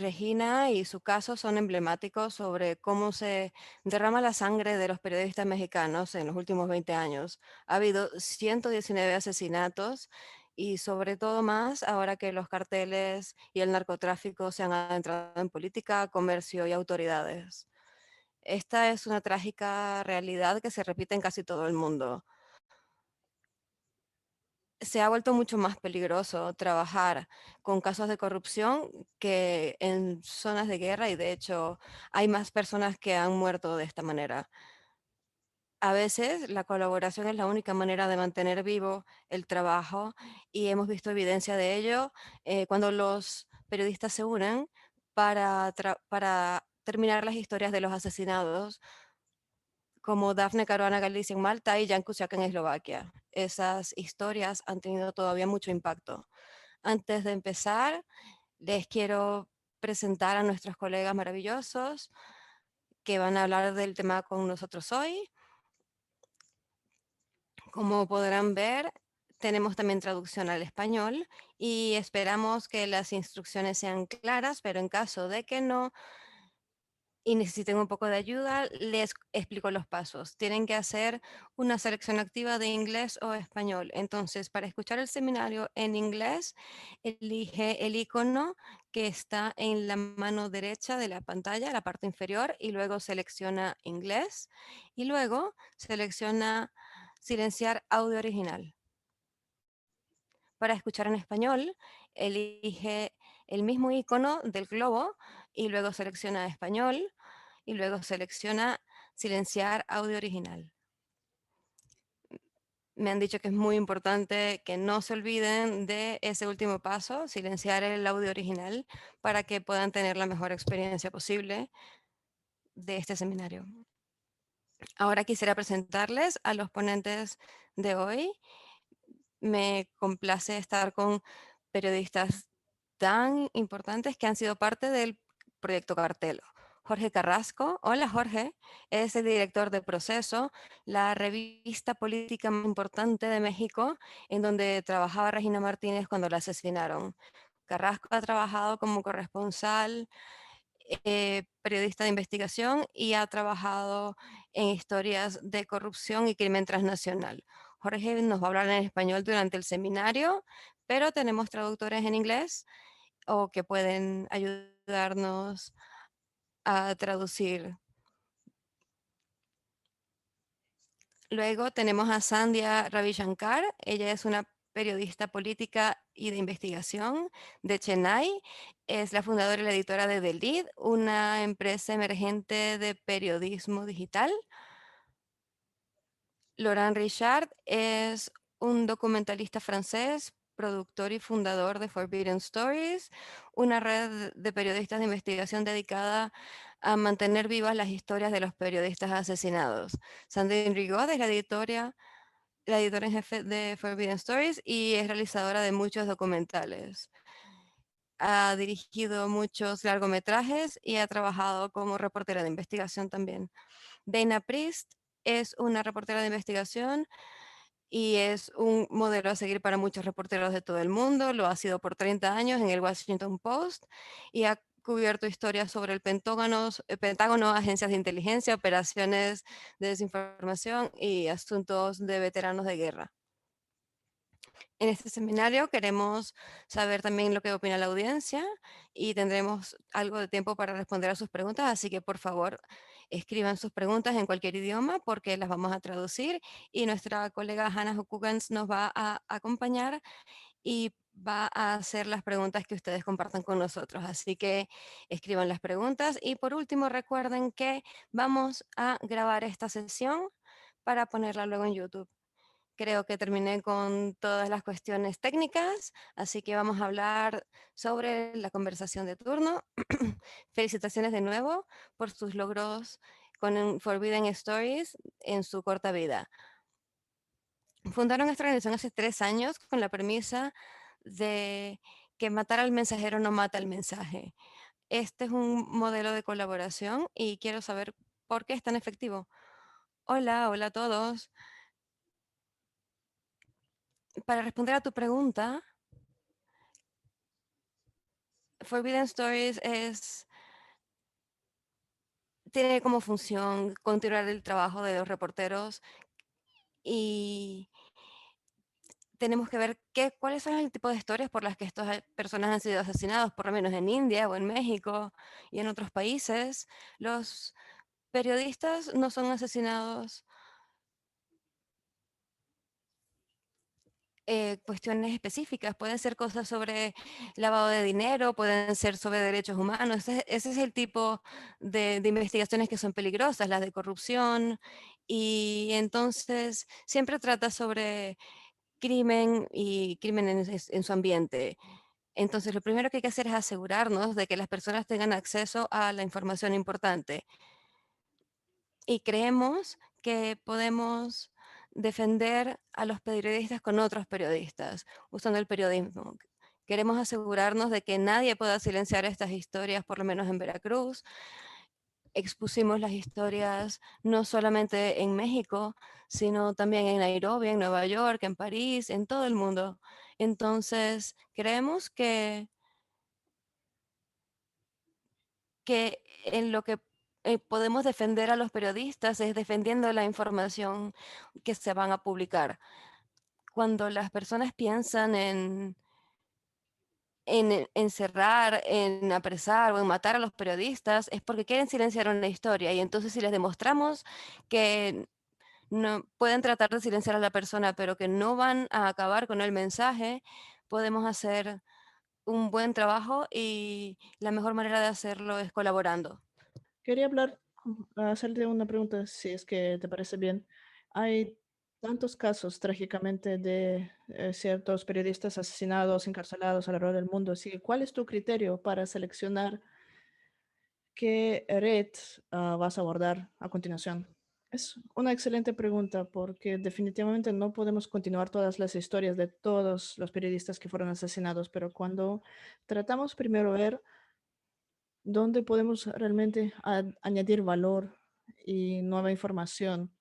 Regina y su caso son emblemáticos sobre cómo se derrama la sangre de los periodistas mexicanos en los últimos 20 años. Ha habido 119 asesinatos y sobre todo más ahora que los carteles y el narcotráfico se han adentrado en política, comercio y autoridades. Esta es una trágica realidad que se repite en casi todo el mundo. Se ha vuelto mucho más peligroso trabajar con casos de corrupción que en zonas de guerra y de hecho hay más personas que han muerto de esta manera. A veces la colaboración es la única manera de mantener vivo el trabajo y hemos visto evidencia de ello cuando los periodistas se unen para terminar las historias de los asesinados como Dafne Caruana Galizia en Malta y Jan Kuciak en Eslovaquia. Esas historias han tenido todavía mucho impacto. Antes de empezar, les quiero presentar a nuestros colegas maravillosos que van a hablar del tema con nosotros hoy. Como podrán ver, tenemos también traducción al español y esperamos que las instrucciones sean claras, pero en caso de que no, y necesiten un poco de ayuda, les explico los pasos. Tienen que hacer una selección activa de inglés o español. Entonces, para escuchar el seminario en inglés, elige el icono que está en la mano derecha de la pantalla, la parte inferior, y luego selecciona inglés. Y luego selecciona silenciar audio original. Para escuchar en español, elige el mismo icono del globo y luego selecciona español y luego selecciona silenciar audio original. Me han dicho que es muy importante que no se olviden de ese último paso, silenciar el audio original, para que puedan tener la mejor experiencia posible de este seminario. Ahora quisiera presentarles a los ponentes de hoy. Me complace estar con periodistas tan importantes que han sido parte del proyecto Cartelo. Jorge Carrasco, hola Jorge, es el director de Proceso, la revista política más importante de México, en donde trabajaba Regina Martínez cuando la asesinaron. Carrasco ha trabajado como corresponsal, periodista de investigación y ha trabajado en historias de corrupción y crimen transnacional. Jorge nos va a hablar en español durante el seminario, pero tenemos traductores en inglés o que pueden ayudarnos a traducir. Luego tenemos a Sandhya Ravishankar. Ella es una periodista política y de investigación de Chennai. Es la fundadora y la editora de The Lead, una empresa emergente de periodismo digital. Laurent Richard es un documentalista francés, productor y fundador de Forbidden Stories, una red de periodistas de investigación dedicada a mantener vivas las historias de los periodistas asesinados. Sandrine Rigaud es la editora en jefe de Forbidden Stories y es realizadora de muchos documentales. Ha dirigido muchos largometrajes y ha trabajado como reportera de investigación también. Dana Priest es una reportera de investigación y es un modelo a seguir para muchos reporteros de todo el mundo. Lo ha sido por 30 años en el Washington Post y ha cubierto historias sobre el Pentágono, agencias de inteligencia, operaciones de desinformación y asuntos de veteranos de guerra. En este seminario queremos saber también lo que opina la audiencia y tendremos algo de tiempo para responder a sus preguntas, así que por favor escriban sus preguntas en cualquier idioma porque las vamos a traducir y nuestra colega Hannah Hukugans nos va a acompañar y va a hacer las preguntas que ustedes compartan con nosotros. Así que escriban las preguntas y por último recuerden que vamos a grabar esta sesión para ponerla luego en YouTube. Creo que terminé con todas las cuestiones técnicas, así que vamos a hablar sobre la conversación de turno. Felicitaciones de nuevo por sus logros con Forbidden Stories en su corta vida. Fundaron esta organización hace 3 años con la premisa de que matar al mensajero no mata el mensaje. Este es un modelo de colaboración y quiero saber por qué es tan efectivo. Hola, hola a todos. Para responder a tu pregunta, Forbidden Stories tiene como función continuar el trabajo de los reporteros y tenemos que ver cuáles son el tipo de historias por las que estas personas han sido asesinados, por lo menos en India o en México y en otros países. Los periodistas no son asesinados cuestiones específicas, pueden ser cosas sobre lavado de dinero, pueden ser sobre derechos humanos. Ese es el tipo de investigaciones que son peligrosas, las de corrupción. Y entonces siempre trata sobre crimen y crimen en su ambiente. Entonces, lo primero que hay que hacer es asegurarnos de que las personas tengan acceso a la información importante. Y creemos que podemos defender a los periodistas con otros periodistas, usando el periodismo. Queremos asegurarnos de que nadie pueda silenciar estas historias, por lo menos en Veracruz. Expusimos las historias no solamente en México, sino también en Nairobi, en Nueva York, en París, en todo el mundo. Entonces, creemos que en lo que podemos defender a los periodistas es defendiendo la información que se van a publicar. Cuando las personas piensan en encerrar, en apresar o en matar a los periodistas, es porque quieren silenciar una historia. Y entonces si les demostramos que no pueden tratar de silenciar a la persona, pero que no van a acabar con el mensaje, podemos hacer un buen trabajo y la mejor manera de hacerlo es colaborando. Quería hacerte una pregunta, si es que te parece bien. Hay tantos casos, trágicamente, de ciertos periodistas asesinados, encarcelados alrededor del mundo. Así que, ¿cuál es tu criterio para seleccionar qué red vas a abordar a continuación? Es una excelente pregunta porque definitivamente no podemos continuar todas las historias de todos los periodistas que fueron asesinados, pero cuando tratamos primero ver dónde podemos realmente añadir valor y nueva información.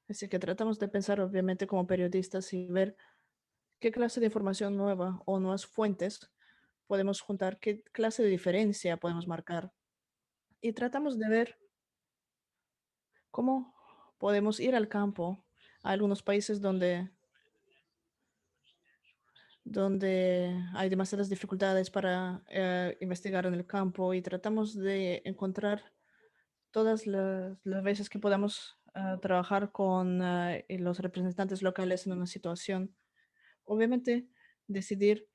Así que tratamos de pensar, obviamente, como periodistas y ver qué clase de información nueva o nuevas fuentes podemos juntar, qué clase de diferencia podemos marcar. Y tratamos de ver cómo podemos ir al campo a algunos países donde hay demasiadas dificultades para investigar en el campo y tratamos de encontrar todas las veces que podamos trabajar con los representantes locales en una situación. Obviamente, decidir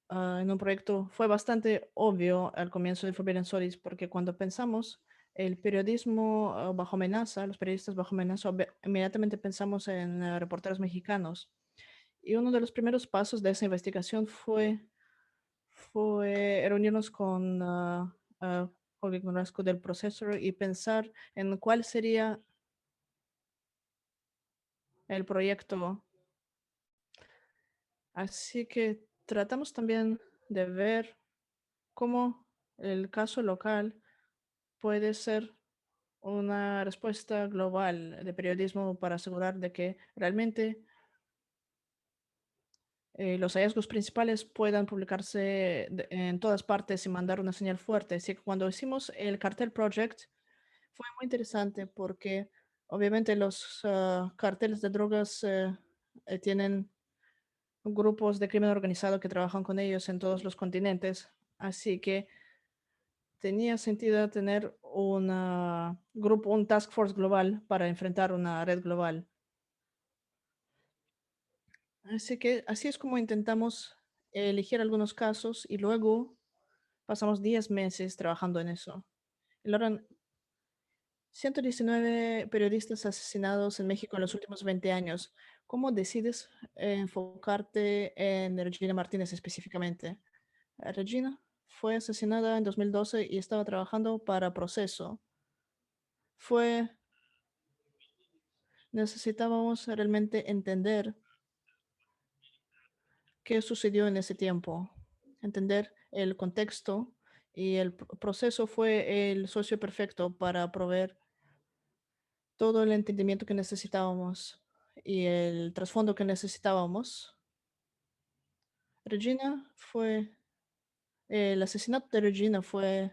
en un proyecto fue bastante obvio al comienzo de Forbidden Stories, porque cuando pensamos el periodismo bajo amenaza, los periodistas bajo amenaza, inmediatamente pensamos en reporteros mexicanos. Y uno de los primeros pasos de esa investigación fue reunirnos con Jorge Conrasco del Processor y pensar en cuál sería el proyecto. Así que tratamos también de ver cómo el caso local puede ser una respuesta global de periodismo para asegurar de que realmente los hallazgos principales puedan publicarse en todas partes y mandar una señal fuerte. Así que cuando hicimos el Cartel Project fue muy interesante porque obviamente los carteles de drogas tienen grupos de crimen organizado que trabajan con ellos en todos los continentes. Así que tenía sentido tener un grupo, un task force global para enfrentar una red global. Así que así es como intentamos elegir algunos casos y luego pasamos 10 meses trabajando en eso. Y logran 119 periodistas asesinados en México en los últimos 20 años. ¿Cómo decides enfocarte en Regina Martínez específicamente? Regina fue asesinada en 2012 y estaba trabajando para Proceso. Fue, necesitábamos realmente entender qué sucedió en ese tiempo, entender el contexto y el proceso fue el socio perfecto para proveer todo el entendimiento que necesitábamos y el trasfondo que necesitábamos. Regina fue El asesinato de Regina fue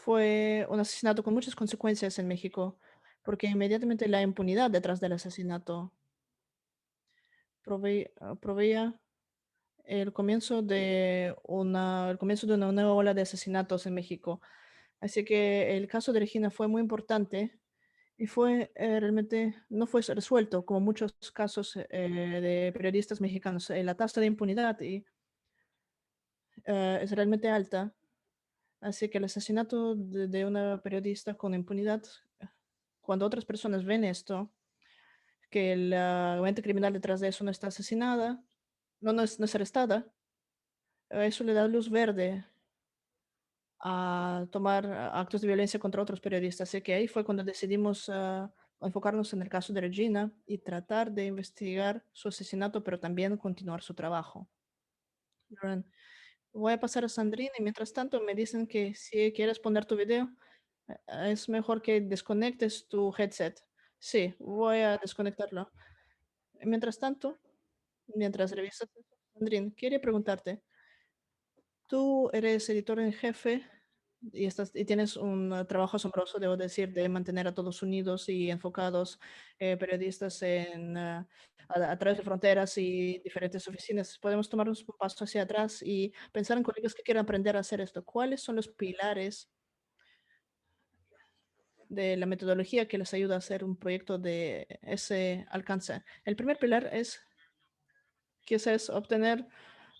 un asesinato con muchas consecuencias en México, porque inmediatamente la impunidad detrás del asesinato proveía el comienzo de una nueva ola de asesinatos en México. Así que el caso de Regina fue muy importante y realmente no fue resuelto como muchos casos de periodistas mexicanos. La tasa de impunidad es realmente alta. Así que el asesinato de una periodista con impunidad, cuando otras personas ven esto, que la mente criminal detrás de eso no está asesinada, no es arrestada, eso le da luz verde a tomar actos de violencia contra otros periodistas. Así que ahí fue cuando decidimos enfocarnos en el caso de Regina y tratar de investigar su asesinato, pero también continuar su trabajo. Lauren, voy a pasar a Sandrine y mientras tanto me dicen que si quieres poner tu video, es mejor que desconectes tu headset. Sí, voy a desconectarlo. Mientras tanto, mientras revisas eso, Sandrine, quería preguntarte, tú eres editor en jefe y tienes un trabajo asombroso, debo decir, de mantener a todos unidos y enfocados, periodistas a través de fronteras y diferentes oficinas. Podemos tomarnos un paso hacia atrás y pensar en colegas que quieran aprender a hacer esto. ¿Cuáles son los pilares de la metodología que les ayuda a hacer un proyecto de ese alcance? El primer pilar es quizás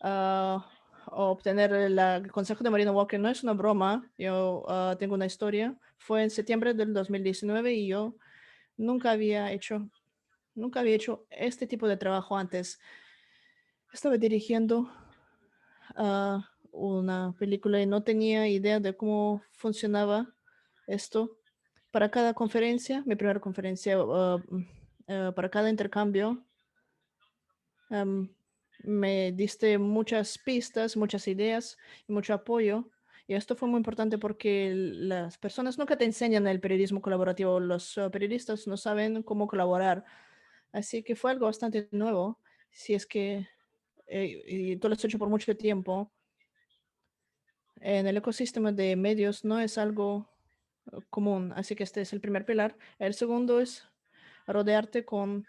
ah, obtener el consejo de Marina Walker. No es una broma, yo tengo una historia. Fue en septiembre del 2019 y yo nunca había hecho, nunca había hecho este tipo de trabajo antes. Estaba dirigiendo una película y no tenía idea de cómo funcionaba esto. Para cada conferencia, mi primera conferencia, para cada intercambio, Am, me diste muchas pistas, muchas ideas y mucho apoyo. Y esto fue muy importante porque las personas nunca te enseñan el periodismo colaborativo. Los periodistas no saben cómo colaborar. Así que fue algo bastante nuevo. Si es que y tú lo has hecho por mucho tiempo, en el ecosistema de medios no es algo común. Así que este es el primer pilar. El segundo es rodearte con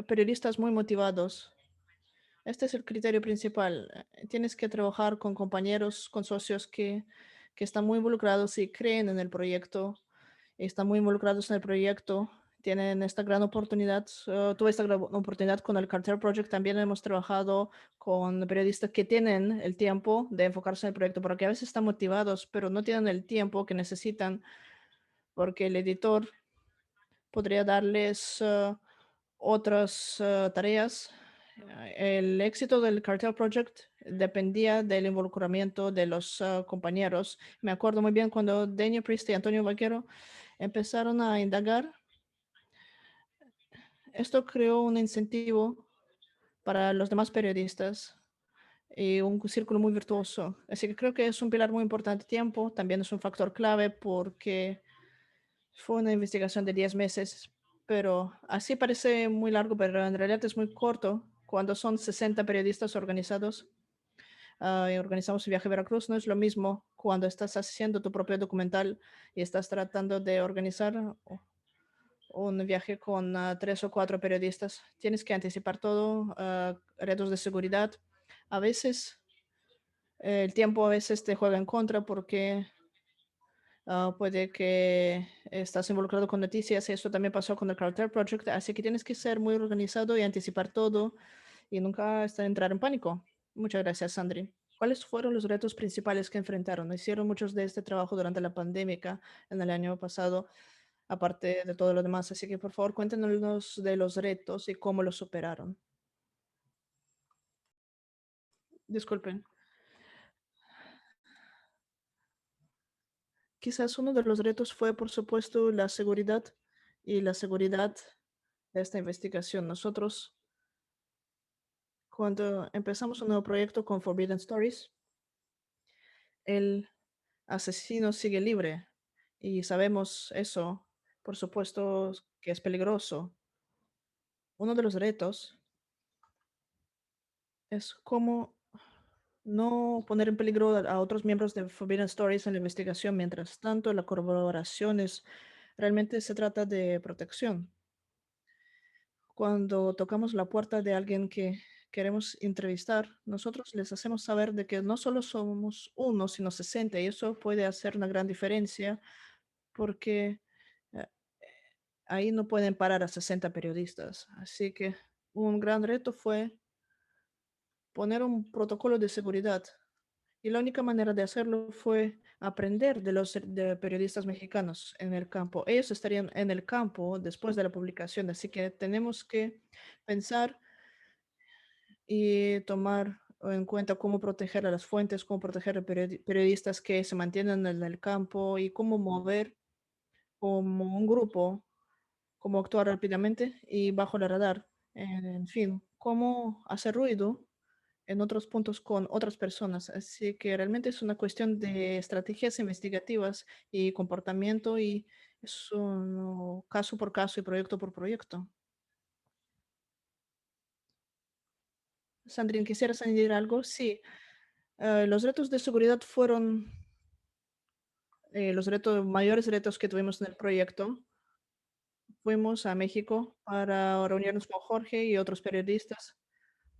periodistas muy motivados. Este es el criterio principal. Tienes que trabajar con compañeros, con socios que están muy involucrados y creen en el proyecto, están muy involucrados en el proyecto, tienen esta gran oportunidad. Tuve esta gran oportunidad con el Cartel Project. También hemos trabajado con periodistas que tienen el tiempo de enfocarse en el proyecto, porque a veces están motivados, pero no tienen el tiempo que necesitan, porque el editor podría darles otras tareas. El éxito del Cartel Project dependía del involucramiento de los compañeros. Me acuerdo muy bien cuando Daniel Priest y Antonio Vaquero empezaron a indagar. Esto creó un incentivo para los demás periodistas y un círculo muy virtuoso. Así que creo que es un pilar muy importante. Tiempo también es un factor clave porque fue una investigación de 10 meses, pero así parece muy largo, pero en realidad es muy corto. Cuando son 60 periodistas organizados y organizamos el viaje a Veracruz, no es lo mismo cuando estás haciendo tu propio documental y estás tratando de organizar un viaje con 3 o 4 periodistas. Tienes que anticipar todo, retos de seguridad. A veces el tiempo a veces te juega en contra porque puede que estás involucrado con noticias. Esto también pasó con el Carter Project. Así que tienes que ser muy organizado y anticipar todo y nunca entrar en pánico. Muchas gracias, Sandri. ¿Cuáles fueron los retos principales que enfrentaron? Hicieron muchos de este trabajo durante la pandemia en el año pasado, aparte de todo lo demás. Así que por favor cuéntenos de los retos y cómo los superaron. Disculpen. Quizás uno de los retos fue, por supuesto, la seguridad y la seguridad de esta investigación. Nosotros, cuando empezamos un nuevo proyecto con Forbidden Stories, el asesino sigue libre y sabemos eso, por supuesto, que es peligroso. Uno de los retos es cómo no poner en peligro a otros miembros de Forbidden Stories en la investigación. Mientras tanto, la colaboración realmente se trata de protección. Cuando tocamos la puerta de alguien que queremos entrevistar, nosotros les hacemos saber de que no solo somos uno, sino 60, y eso puede hacer una gran diferencia porque eh, ahí no pueden parar a 60 periodistas. Así que un gran reto fue poner un protocolo de seguridad. Y la única manera de hacerlo fue aprender de los periodistas mexicanos en el campo. Ellos estarían en el campo después de la publicación, así que tenemos que pensar y tomar en cuenta cómo proteger a las fuentes, cómo proteger a periodistas que se mantienen en el campo y cómo mover como un grupo, cómo actuar rápidamente y bajo el radar. En fin, cómo hacer ruido en otros puntos con otras personas. Así que realmente es una cuestión de estrategias investigativas y comportamiento y es un caso por caso y proyecto por proyecto. Sandrine, ¿quisieras añadir algo? Sí, los retos de seguridad fueron los mayores retos que tuvimos en el proyecto. Fuimos a México para reunirnos con Jorge y otros periodistas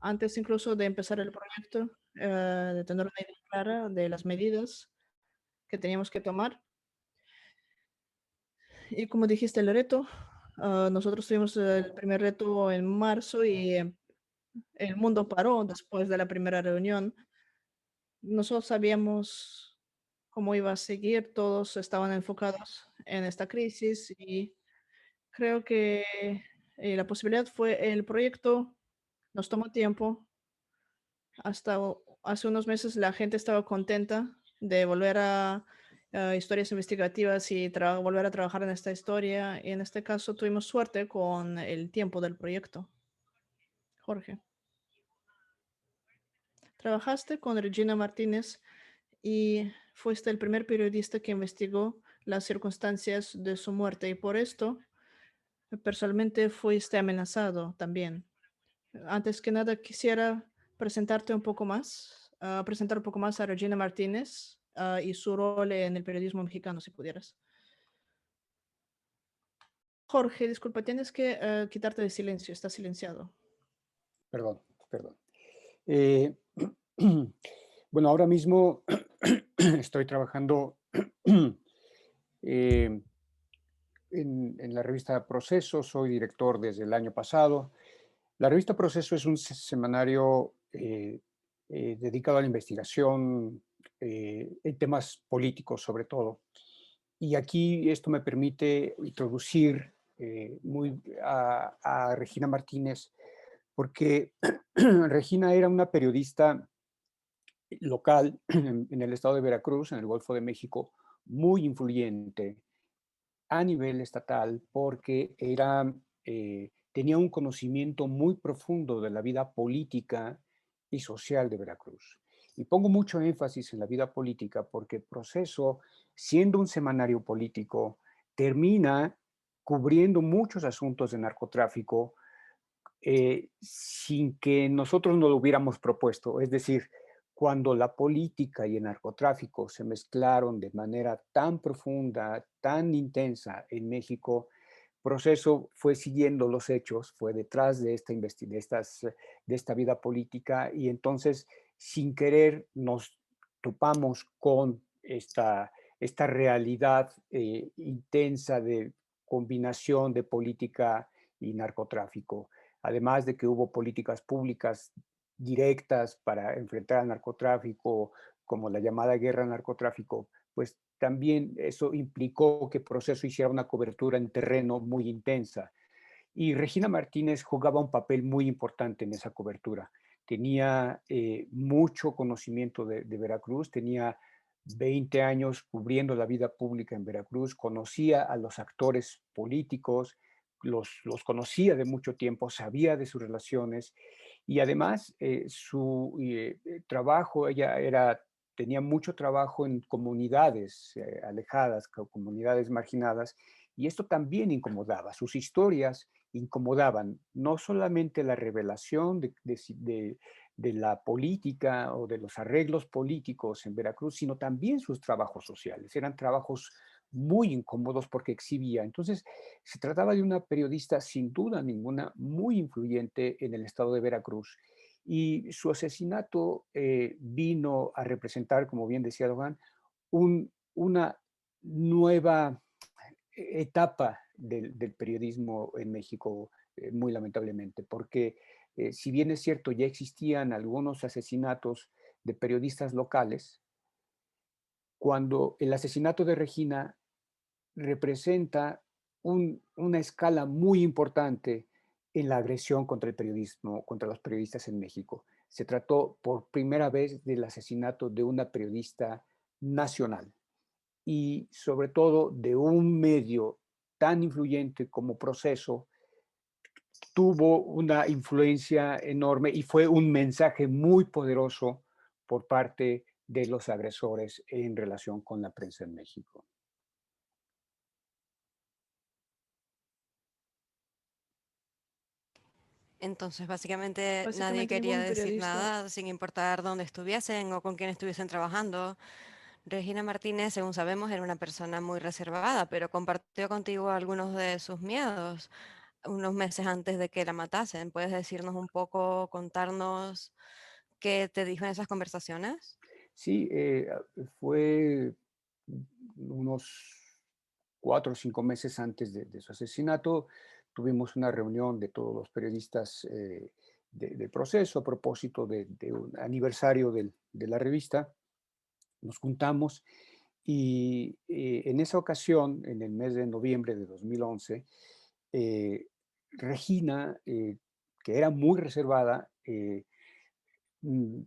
antes incluso de empezar el proyecto, de tener una idea clara de las medidas que teníamos que tomar. Y como dijiste, el reto, nosotros tuvimos el primer reto en marzo y el mundo paró después de la primera reunión. Nosotros sabíamos cómo iba a seguir, todos estaban enfocados en esta crisis y creo que la posibilidad fue el proyecto, nos tomó tiempo, hasta hace unos meses la gente estaba contenta de volver a historias investigativas y volver a trabajar en esta historia. Y en este caso tuvimos suerte con el tiempo del proyecto. Jorge, trabajaste con Regina Martínez y fuiste el primer periodista que investigó las circunstancias de su muerte y por esto personalmente fuiste amenazado también. Antes que nada, quisiera presentarte un poco más, presentar un poco más a Regina Martínez y su rol en el periodismo mexicano, si pudieras. Jorge, disculpa, tienes que quitarte de silencio, está silenciado. Perdón, perdón. Eh, bueno, ahora mismo estoy trabajando eh, en la revista Proceso, soy director desde el año pasado. La revista Proceso es un semanario dedicado a la investigación en temas políticos sobre todo. Y aquí esto me permite introducir a Regina Martínez, porque Regina era una periodista local en el estado de Veracruz, en el Golfo de México, muy influyente a nivel estatal porque tenía un conocimiento muy profundo de la vida política y social de Veracruz. Y pongo mucho énfasis en la vida política porque Proceso, siendo un semanario político, termina cubriendo muchos asuntos de narcotráfico sin que nosotros no lo hubiéramos propuesto. Es decir, cuando la política y el narcotráfico se mezclaron de manera tan profunda, tan intensa en México, Proceso fue siguiendo los hechos, fue detrás de esta vida política y entonces sin querer nos topamos con esta realidad intensa de combinación de política y narcotráfico. Además de que hubo políticas públicas directas para enfrentar al narcotráfico, como la llamada guerra al narcotráfico, pues también eso implicó que Proceso hiciera una cobertura en terreno muy intensa. Y Regina Martínez jugaba un papel muy importante en esa cobertura. Tenía mucho conocimiento de Veracruz, tenía 20 años cubriendo la vida pública en Veracruz, conocía a los actores políticos, los conocía de mucho tiempo, sabía de sus relaciones y además su trabajo, tenía mucho trabajo en comunidades alejadas, comunidades marginadas, y esto también incomodaba. Sus historias incomodaban no solamente la revelación de la política o de los arreglos políticos en Veracruz, sino también sus trabajos sociales. Eran trabajos muy incómodos porque exhibía. Entonces, se trataba de una periodista sin duda ninguna muy influyente en el estado de Veracruz. Y su asesinato vino a representar, como bien decía Logan, una nueva etapa del periodismo en México, muy lamentablemente, porque si bien es cierto, ya existían algunos asesinatos de periodistas locales, cuando el asesinato de Regina representa una escala muy importante en la agresión contra el periodismo, contra los periodistas en México. Se trató por primera vez del asesinato de una periodista nacional y sobre todo de un medio tan influyente como Proceso, tuvo una influencia enorme y fue un mensaje muy poderoso por parte de los agresores en relación con la prensa en México. Entonces, básicamente nadie Básicamente quería ningún decir periodista, nada sin importar dónde estuviesen o con quién estuviesen trabajando. Regina Martínez, según sabemos, era una persona muy reservada, pero compartió contigo algunos de sus miedos unos meses antes de que la matasen. ¿Puedes decirnos un poco, contarnos qué te dijo en esas conversaciones? Sí, fue unos 4 o 5 meses antes de su asesinato. Tuvimos una reunión de todos los periodistas del Proceso a propósito de un aniversario de la revista. Nos juntamos y en esa ocasión, en el mes de noviembre de 2011, eh, Regina, que era muy reservada, mm,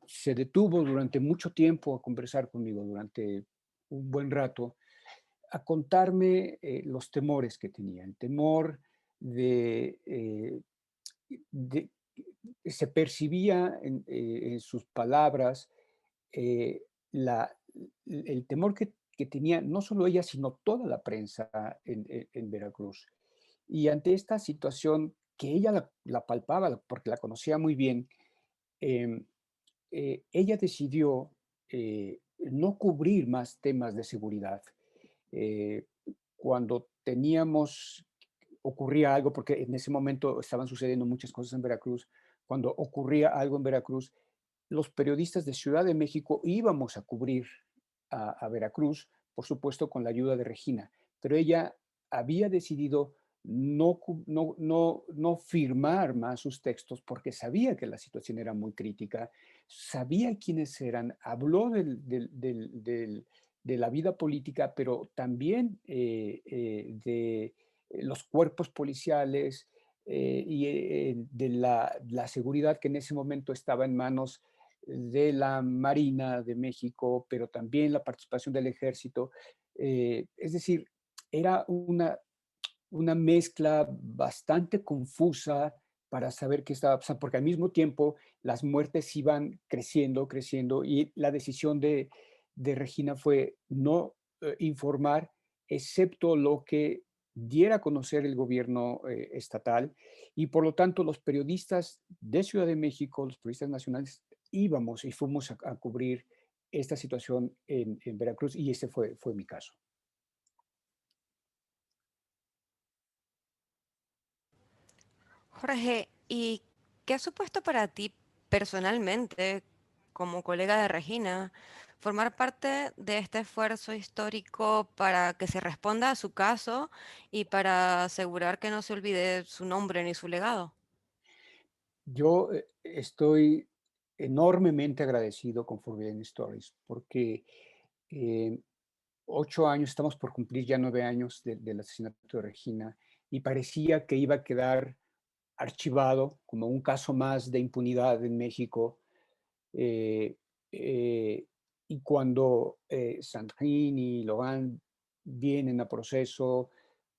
se detuvo durante mucho tiempo a conversar conmigo, durante un buen rato, a contarme los temores que tenía, el temor de se percibía en sus palabras eh, la, el temor que tenía no solo ella, sino toda la prensa en Veracruz. Y ante esta situación que ella la palpaba, porque la conocía muy bien, em, ella decidió no cubrir más temas de seguridad. Eh, Cuando ocurría algo, porque en ese momento estaban sucediendo muchas cosas en Veracruz, cuando ocurría algo en Veracruz, los periodistas de Ciudad de México íbamos a cubrir a Veracruz, por supuesto con la ayuda de Regina, pero ella había decidido no firmar más sus textos porque sabía que la situación era muy crítica, sabía quiénes eran, habló de la vida política, pero también de los cuerpos policiales y de la seguridad que en ese momento estaba en manos de la Marina de México, pero también la participación del ejército. Es decir, era una mezcla bastante confusa para saber qué estaba pasando, porque al mismo tiempo las muertes iban creciendo, creciendo, y la decisión de Regina fue no informar, excepto lo que diera a conocer el gobierno estatal, y por lo tanto los periodistas de Ciudad de México, los periodistas nacionales, íbamos y fuimos a cubrir esta situación en Veracruz, y ese fue mi caso. Jorge, ¿y qué ha supuesto para ti personalmente, como colega de Regina, formar parte de este esfuerzo histórico para que se responda a su caso y para asegurar que no se olvide su nombre ni su legado? Yo estoy enormemente agradecido con Forbidden Stories porque eh, 8 años, estamos por cumplir ya 9 años del asesinato de Regina y parecía que iba a quedar archivado como un caso más de impunidad en México. eh, eh, y cuando Sandrine y Logan vienen a Proceso,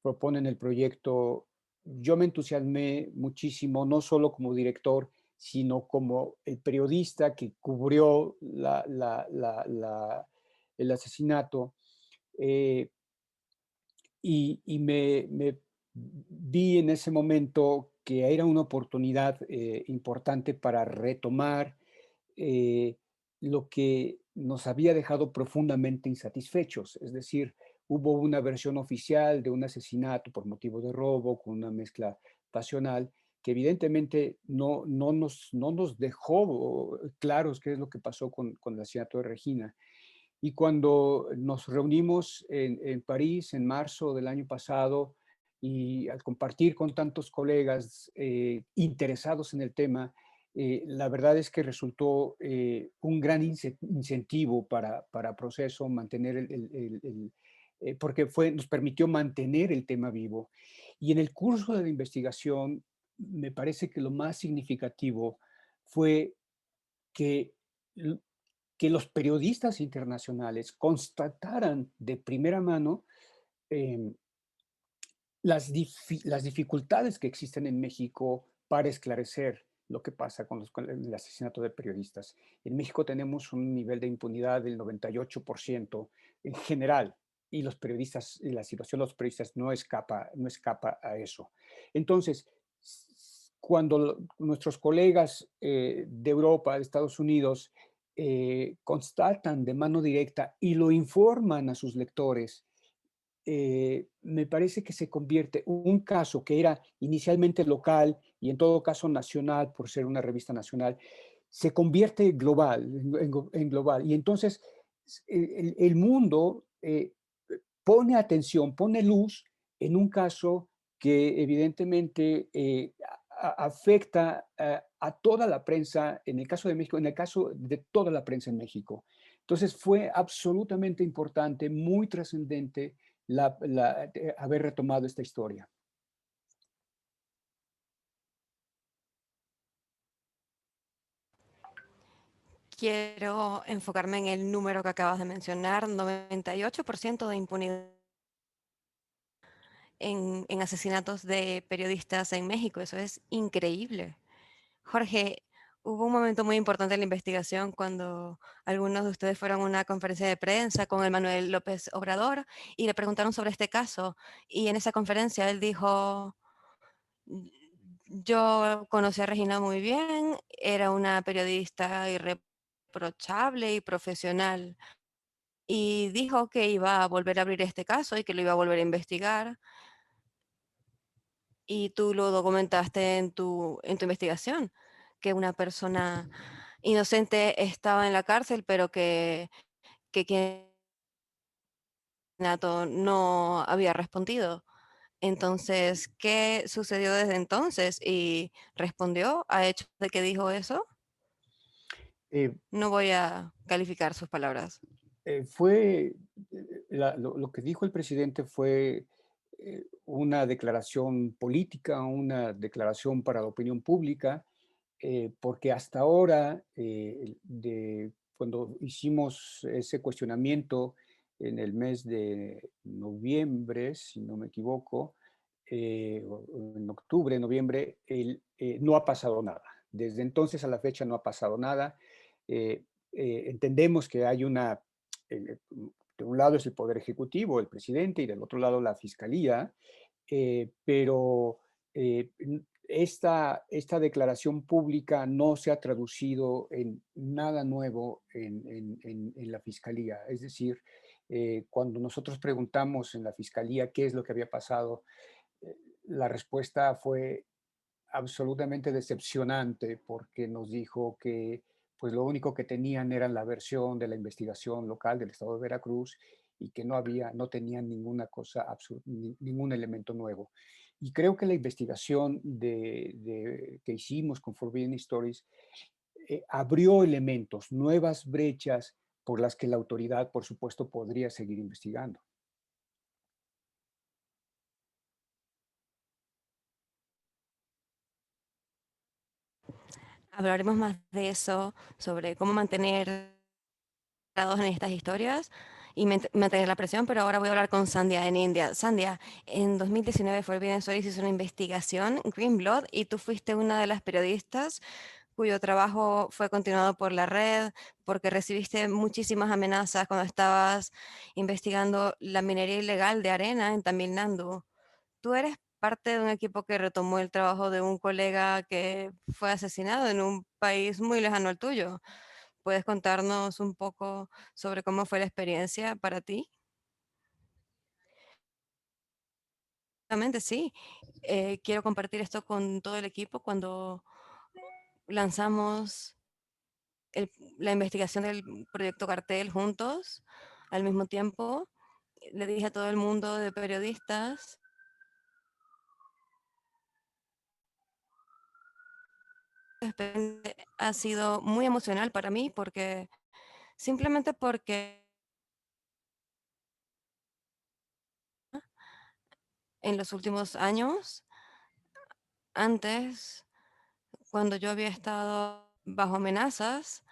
proponen el proyecto, yo me entusiasmé muchísimo, no solo como director, sino como el periodista que cubrió el asesinato. Y me vi en ese momento que era una oportunidad importante para retomar eh, lo que nos había dejado profundamente insatisfechos. Es decir, hubo una versión oficial de un asesinato por motivo de robo, con una mezcla pasional, que evidentemente no nos dejó claros qué es lo que pasó con el asesinato de Regina. Y cuando nos reunimos en París en marzo del año pasado y al compartir con tantos colegas interesados en el tema, la verdad es que resultó un gran incentivo para Proceso mantener porque nos permitió mantener el tema vivo. Y en el curso de la investigación, me parece que lo más significativo fue que que los periodistas internacionales constataran de primera mano em, las dificultades que existen en México para esclarecer lo que pasa con el asesinato de periodistas. En México tenemos un nivel de impunidad del 98% en general, y los periodistas, y la situación de los periodistas no escapa a eso. Entonces, cuando nuestros colegas de Europa, de Estados Unidos, constatan de mano directa y lo informan a sus lectores, me parece que se convierte un caso que era inicialmente local y en todo caso nacional, por ser una revista nacional, se convierte global, en global. Y entonces el mundo pone atención, pone luz en un caso que evidentemente afecta a toda la prensa, en el caso de México, en el caso de toda la prensa en México. Entonces fue absolutamente importante, muy trascendente haber retomado esta historia. Quiero enfocarme en el número que acabas de mencionar, 98% de impunidad en asesinatos de periodistas en México. Eso es increíble. Jorge, hubo un momento muy importante en la investigación cuando algunos de ustedes fueron a una conferencia de prensa con el Manuel López Obrador y le preguntaron sobre este caso. Y en esa conferencia él dijo, yo conocí a Regina muy bien, era una periodista irreprochable y profesional. Y dijo que iba a volver a abrir este caso y que lo iba a volver a investigar. Y tú lo documentaste en tu investigación, que una persona inocente estaba en la cárcel, pero que quien no había respondido. Entonces, ¿qué sucedió desde entonces? ¿Y respondió a hechos de que dijo eso? Eh, No voy a calificar sus palabras. fue, lo que dijo el presidente fue una declaración política, una declaración para la opinión pública, porque hasta ahora, cuando hicimos ese cuestionamiento en el mes de noviembre, si no me equivoco, o en octubre, noviembre, no ha pasado nada. Desde entonces a la fecha no ha pasado nada. Eh, Entendemos que hay de un lado es el Poder Ejecutivo, el presidente, y del otro lado la Fiscalía, pero esta declaración pública no se ha traducido en nada nuevo en la Fiscalía. Es decir, cuando nosotros preguntamos en la Fiscalía qué es lo que había pasado, eh, la respuesta fue absolutamente decepcionante porque nos dijo que pues lo único que tenían era la versión de la investigación local del estado de Veracruz y que no tenían ninguna cosa, ningún elemento nuevo. Y creo que la investigación que hicimos con Forbidden Stories abrió elementos, nuevas brechas por las que la autoridad, por supuesto, podría seguir investigando. Hablaremos más de eso, sobre cómo mantener en estas historias y mantener la presión, pero ahora voy a hablar con Sandia en India. Sandia, en 2019 Forbidden Stories hizo una investigación, Green Blood, y tú fuiste una de las periodistas cuyo trabajo fue continuado por la red, porque recibiste muchísimas amenazas cuando estabas investigando la minería ilegal de arena en Tamil Nadu. Tú eres parte de un equipo que retomó el trabajo de un colega que fue asesinado en un país muy lejano al tuyo. ¿Puedes contarnos un poco sobre cómo fue la experiencia para ti? Realmente sí. Quiero compartir esto con todo el equipo. Cuando lanzamos la investigación del proyecto Cartel juntos, al mismo tiempo, le dije a todo el mundo de periodistas, ha sido muy emocional para mí porque simplemente porque en los últimos años, antes, cuando yo había estado bajo amenazas,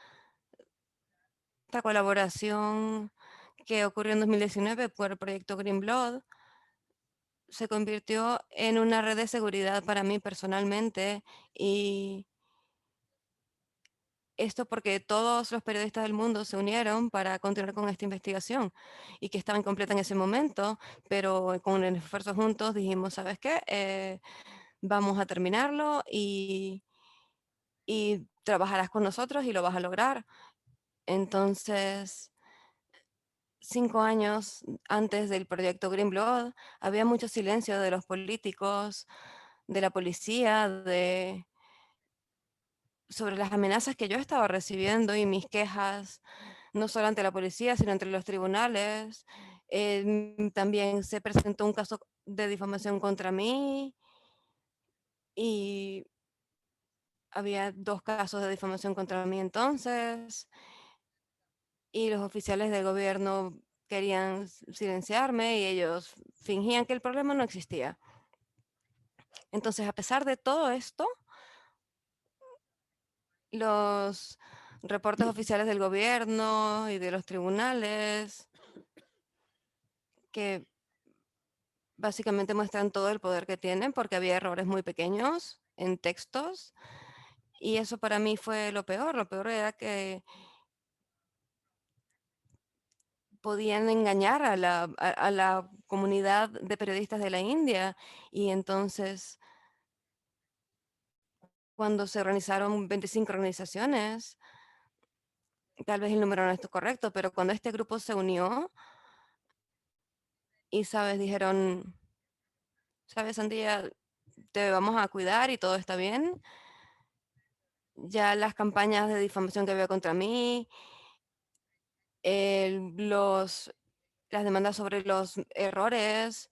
esta colaboración que ocurrió en 2019 por el proyecto Green Blood se convirtió en una red de seguridad para mí personalmente, y esto porque todos los periodistas del mundo se unieron para continuar con esta investigación y que estaba incompleta en ese momento, pero con el esfuerzo juntos dijimos, ¿sabes qué? Vamos a terminarlo y trabajarás con nosotros y lo vas a lograr. Entonces, 5 años antes del proyecto Green Blood, había mucho silencio de los políticos, de la policía, sobre las amenazas que yo estaba recibiendo y mis quejas, no solo ante la policía, sino entre los tribunales. También se presentó un caso de difamación contra mí y había 2 casos de difamación contra mí entonces, y los oficiales del gobierno querían silenciarme y ellos fingían que el problema no existía. Entonces, a pesar de todo esto, los reportes oficiales del gobierno y de los tribunales, que básicamente muestran todo el poder que tienen, porque había errores muy pequeños en textos, y eso para mí fue lo peor. Lo peor era que podían engañar a la comunidad de periodistas de la India, y entonces cuando se organizaron 25 organizaciones, tal vez el número no es correcto, pero cuando este grupo se unió y, sabes, dijeron, sabes, Sandía, te vamos a cuidar y todo está bien, ya las campañas de difamación que había contra mí, las demandas sobre los errores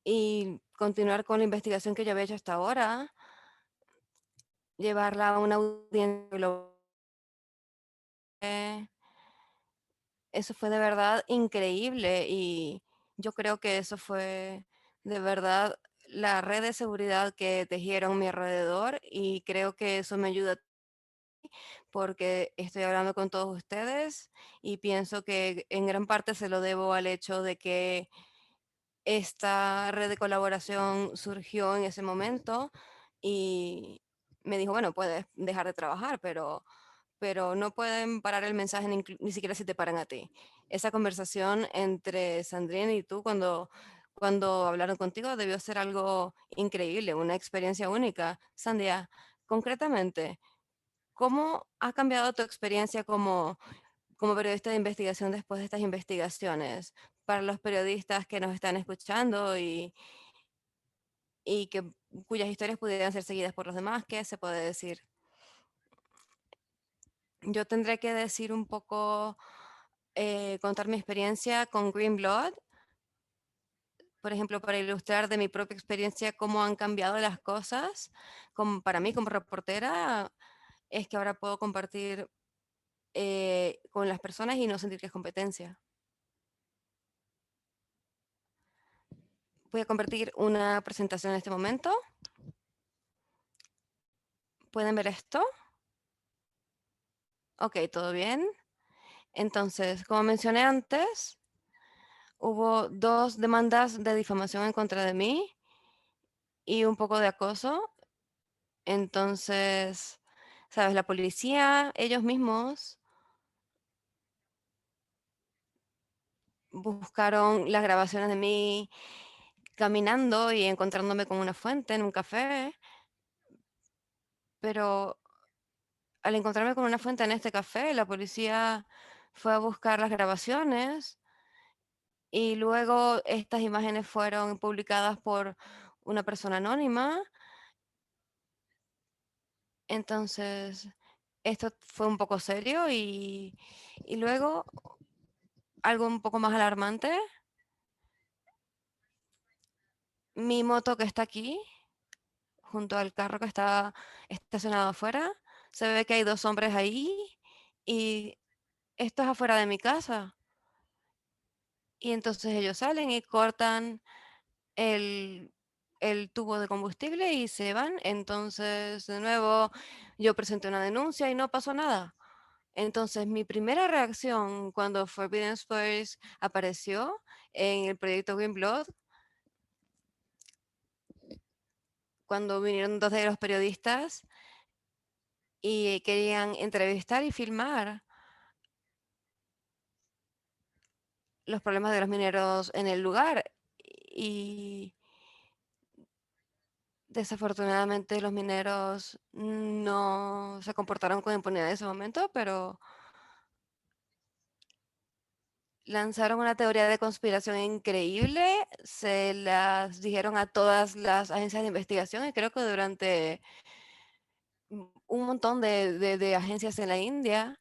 y continuar con la investigación que yo había hecho hasta ahora, llevarla a una audiencia global. Eso fue de verdad increíble, y yo creo que eso fue de verdad la red de seguridad que tejieron a mi alrededor, y creo que eso me ayuda porque estoy hablando con todos ustedes y pienso que en gran parte se lo debo al hecho de que esta red de colaboración surgió en ese momento y me dijo, bueno, puedes dejar de trabajar, pero no pueden parar el mensaje ni siquiera si te paran a ti. Esa conversación entre Sandrine y tú cuando hablaron contigo debió ser algo increíble, una experiencia única. Sandia, concretamente, ¿cómo ha cambiado tu experiencia como periodista de investigación después de estas investigaciones para los periodistas que nos están escuchando y cuyas historias pudieran ser seguidas por los demás? ¿Qué se puede decir? Yo tendré que decir un poco, contar mi experiencia con Green Blood, por ejemplo, para ilustrar de mi propia experiencia cómo han cambiado las cosas. Para mí como reportera, es que ahora puedo compartir con las personas y no sentir que es competencia. Voy a compartir una presentación en este momento. ¿Pueden ver esto? Ok, todo bien. Entonces, como mencioné antes, hubo 2 demandas de difamación en contra de mí y un poco de acoso. Entonces, sabes, la policía, ellos mismos buscaron las grabaciones de mí caminando y encontrándome con una fuente en un café, pero al encontrarme con una fuente en este café, la policía fue a buscar las grabaciones y luego estas imágenes fueron publicadas por una persona anónima. Entonces, esto fue un poco serio y luego algo un poco más alarmante, mi moto que está aquí, junto al carro que está estacionado afuera, se ve que hay dos hombres ahí y esto es afuera de mi casa. Y entonces ellos salen y cortan el, el tubo de combustible y se van. Entonces, de nuevo, yo presenté una denuncia y no pasó nada. Entonces, mi primera reacción cuando Forbidden Stories apareció en el proyecto Green Blood, cuando vinieron dos de los periodistas y querían entrevistar y filmar los problemas de los mineros en el lugar. Y desafortunadamente los mineros no se comportaron con impunidad en ese momento, pero lanzaron una teoría de conspiración increíble, se las dijeron a todas las agencias de investigación y creo que durante un montón de agencias en la India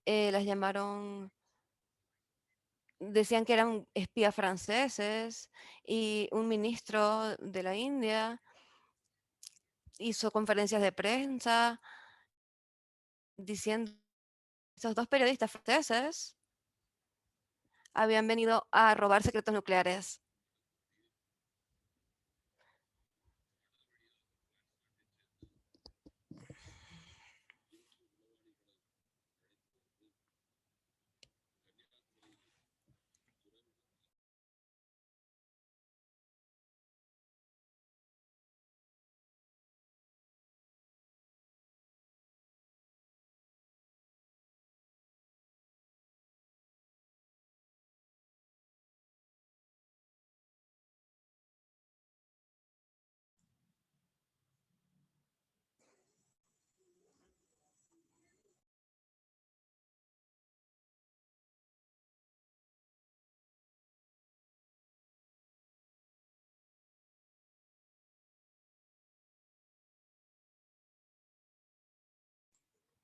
las llamaron, decían que eran espías franceses y un ministro de la India hizo conferencias de prensa diciendo que esos dos periodistas franceses habían venido a robar secretos nucleares.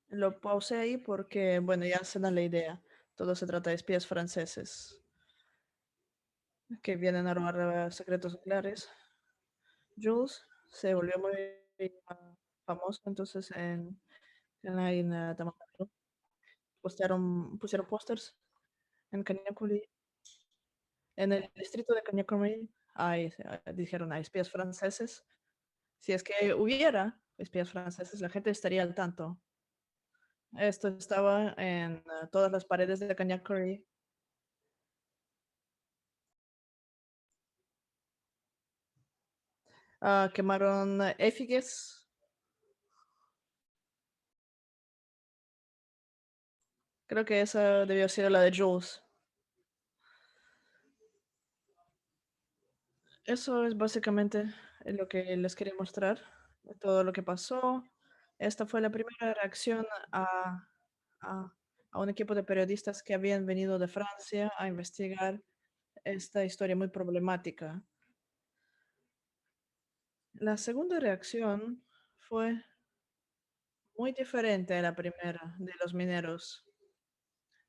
Lo pausé ahí porque, bueno, ya se da la idea. Todo se trata de espías franceses que vienen a robar secretos nucleares. Jules se volvió muy famoso entonces en Tamaulipas. Pusieron pósters en Cañaculi, en el distrito de Cañaculi. Dijeron, hay espías franceses. Si es que hubiera espías franceses, la gente estaría al tanto. Esto estaba en todas las paredes de Cañaculi. Quemaron efigies. Creo que esa debió ser la de Jules. Eso es básicamente lo que les quería mostrar, de todo lo que pasó. Esta fue la primera reacción a, a un equipo de periodistas que habían venido de Francia a investigar esta historia muy problemática. La segunda reacción fue muy diferente a la primera de los mineros.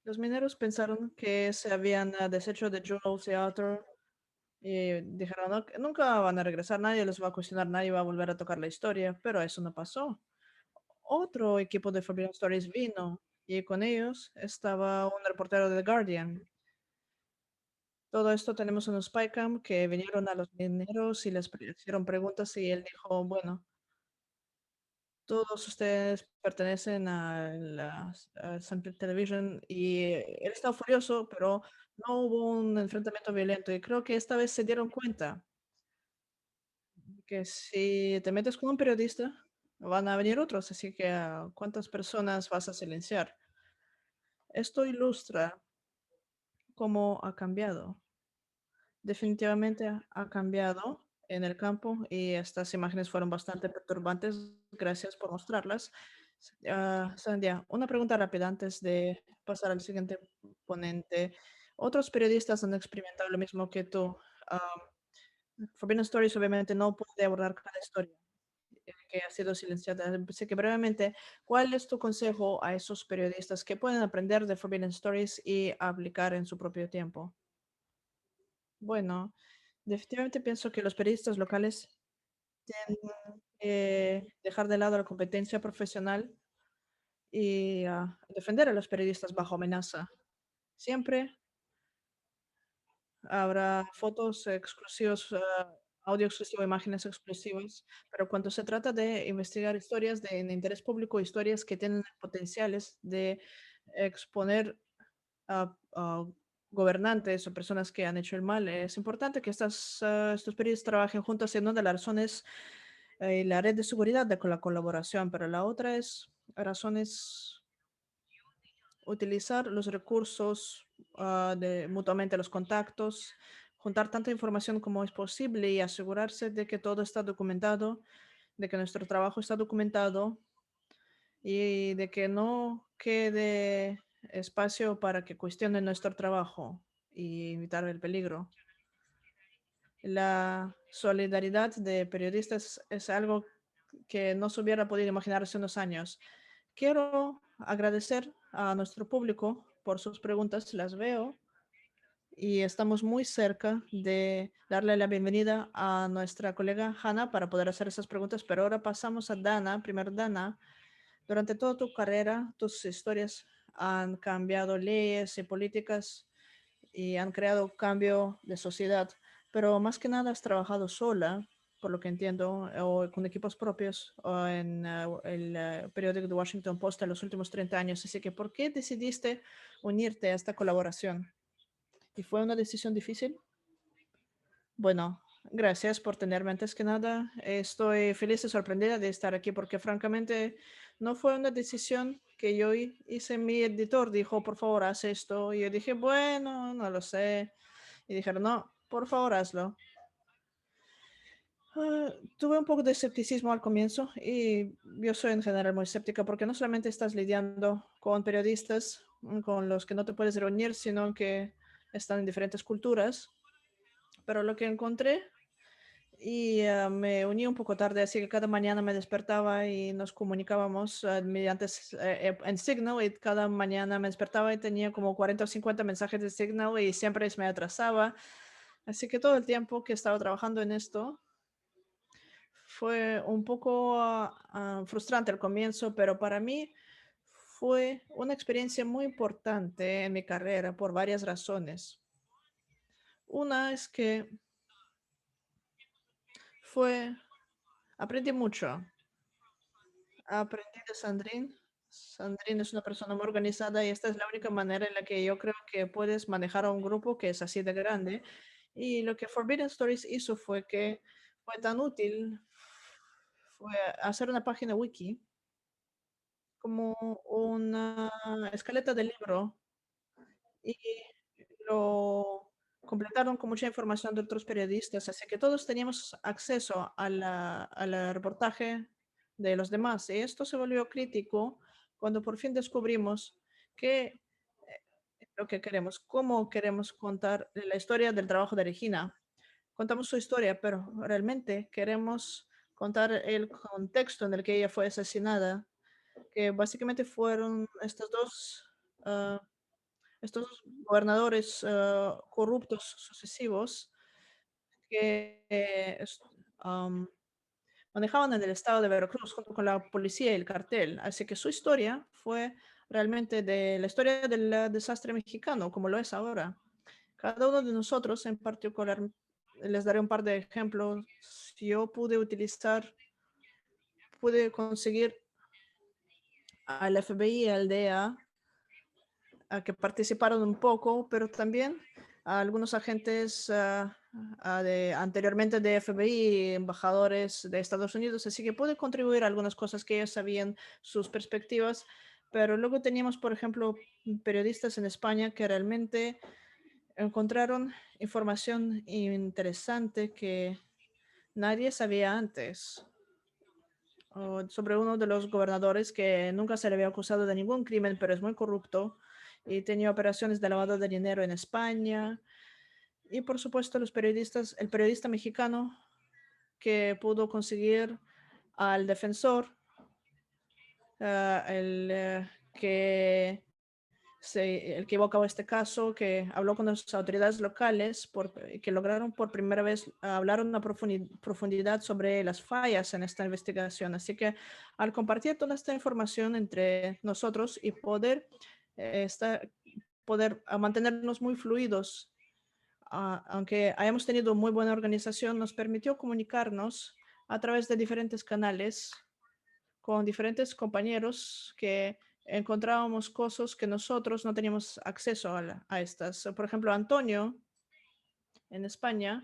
Los mineros pensaron que se habían deshecho de Jules y Arthur y dijeron, "No, que nunca van a regresar, nadie los va a cuestionar, nadie va a volver a tocar la historia", pero eso no pasó. Otro equipo de Forbidden Stories vino y con ellos estaba un reportero de The Guardian. Todo esto tenemos un spycam que vinieron a los mineros y les hicieron preguntas y él dijo, bueno, todos ustedes pertenecen a Sun Television y él estaba furioso, pero no hubo un enfrentamiento violento y creo que esta vez se dieron cuenta que si te metes con un periodista, van a venir otros, así que ¿cuántas personas vas a silenciar? Esto ilustra cómo ha cambiado definitivamente ha cambiado en el campo y estas imágenes fueron bastante perturbantes. Gracias por mostrarlas. Sandia, una pregunta rápida antes de pasar al siguiente ponente. ¿Otros periodistas han experimentado lo mismo que tú? Ah, Forbidden Stories obviamente no puede abordar cada historia que ha sido silenciada. Así que brevemente, ¿cuál es tu consejo a esos periodistas que pueden aprender de Forbidden Stories y aplicar en su propio tiempo? Bueno, definitivamente pienso que los periodistas locales tienen que dejar de lado la competencia profesional y defender a los periodistas bajo amenaza. Siempre habrá fotos exclusivas, audio exclusivo, imágenes exclusivas, pero cuando se trata de investigar historias de interés público, historias que tienen potenciales de exponer a gobernantes o personas que han hecho el mal, es importante que estos periodistas trabajen juntos, siendo una de las razones la red de seguridad con la colaboración, pero la otra es razones utilizar los recursos de mutuamente los contactos, juntar tanta información como es posible y asegurarse de que todo está documentado, de que nuestro trabajo está documentado y de que no quede espacio para que cuestionen nuestro trabajo y evitar el peligro. La solidaridad de periodistas es algo que no se hubiera podido imaginar hace unos años. Quiero agradecer a nuestro público por sus preguntas, las veo y estamos muy cerca de darle la bienvenida a nuestra colega Hannah para poder hacer esas preguntas, pero ahora pasamos a Dana. Primero, Dana, durante toda tu carrera, tus historias han cambiado leyes y políticas y han creado cambio de sociedad, pero más que nada has trabajado sola, por lo que entiendo, o con equipos propios, o en el periódico The Washington Post en los últimos 30 años. Así que, ¿por qué decidiste unirte a esta colaboración? ¿Y fue una decisión difícil? Bueno, gracias por tenerme. Antes que nada, estoy feliz y sorprendida de estar aquí porque francamente no fue una decisión que yo hice. Mi editor dijo, por favor, haz esto. Y yo dije, bueno, no lo sé. Y dijeron, no, por favor, hazlo. Tuve un poco de escepticismo al comienzo y yo soy en general muy escéptica porque no solamente estás lidiando con periodistas con los que no te puedes reunir, sino que están en diferentes culturas. Pero lo que encontré y me uní un poco tarde, así que cada mañana me despertaba y nos comunicábamos mediante en Signal y cada mañana me despertaba y tenía como 40 o 50 mensajes de Signal y siempre me atrasaba. Así que todo el tiempo que estaba trabajando en esto fue un poco frustrante al comienzo, pero para mí fue una experiencia muy importante en mi carrera por varias razones. Una es que fue, aprendí mucho. Aprendí de Sandrine. Sandrine es una persona muy organizada y esta es la única manera en la que yo creo que puedes manejar a un grupo que es así de grande. Y lo que Forbidden Stories hizo fue que fue tan útil, fue hacer una página wiki como una escaleta de libro y lo completaron con mucha información de otros periodistas, así que todos teníamos acceso al reportaje de los demás. Y esto se volvió crítico cuando por fin descubrimos que lo que queremos, cómo queremos contar la historia del trabajo de Regina. Contamos su historia, pero realmente queremos contar el contexto en el que ella fue asesinada, que básicamente fueron ah, estos gobernadores corruptos sucesivos que manejaban en el estado de Veracruz junto con la policía y el cartel. Así que su historia fue realmente de la historia del desastre mexicano, como lo es ahora. Cada uno de nosotros en particular, les daré un par de ejemplos. Yo pude conseguir al FBI y al DEA a que participaron un poco, pero también a algunos agentes anteriormente de FBI, embajadores de Estados Unidos, así que pude contribuir a algunas cosas que ellos sabían sus perspectivas, pero luego teníamos, por ejemplo, periodistas en España que realmente encontraron información interesante que nadie sabía antes sobre uno de los gobernadores que nunca se le había acusado de ningún crimen, pero es muy corrupto y tenía operaciones de lavado de dinero en España. Y por supuesto, los periodistas, el periodista mexicano que pudo conseguir al defensor, el que evocaba este caso, que habló con las autoridades locales, que lograron por primera vez hablar una profundidad sobre las fallas en esta investigación. Así que al compartir toda esta información entre nosotros y poder mantenernos muy fluidos, aunque hayamos tenido muy buena organización, nos permitió comunicarnos a través de diferentes canales con diferentes compañeros que encontrábamos cosas que nosotros no teníamos acceso a estas. Por ejemplo, Antonio en España,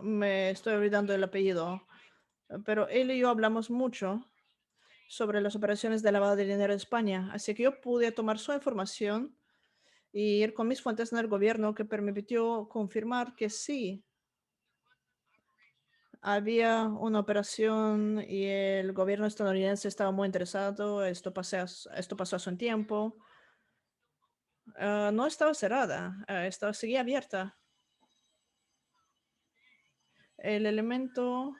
me estoy olvidando el apellido, pero él y yo hablamos mucho sobre las operaciones de lavado de dinero en España. Así que yo pude tomar su información y ir con mis fuentes en el gobierno que permitió confirmar que sí, había una operación y el gobierno estadounidense estaba muy interesado. Esto pasó hace un tiempo. No estaba cerrada, seguía abierta. El elemento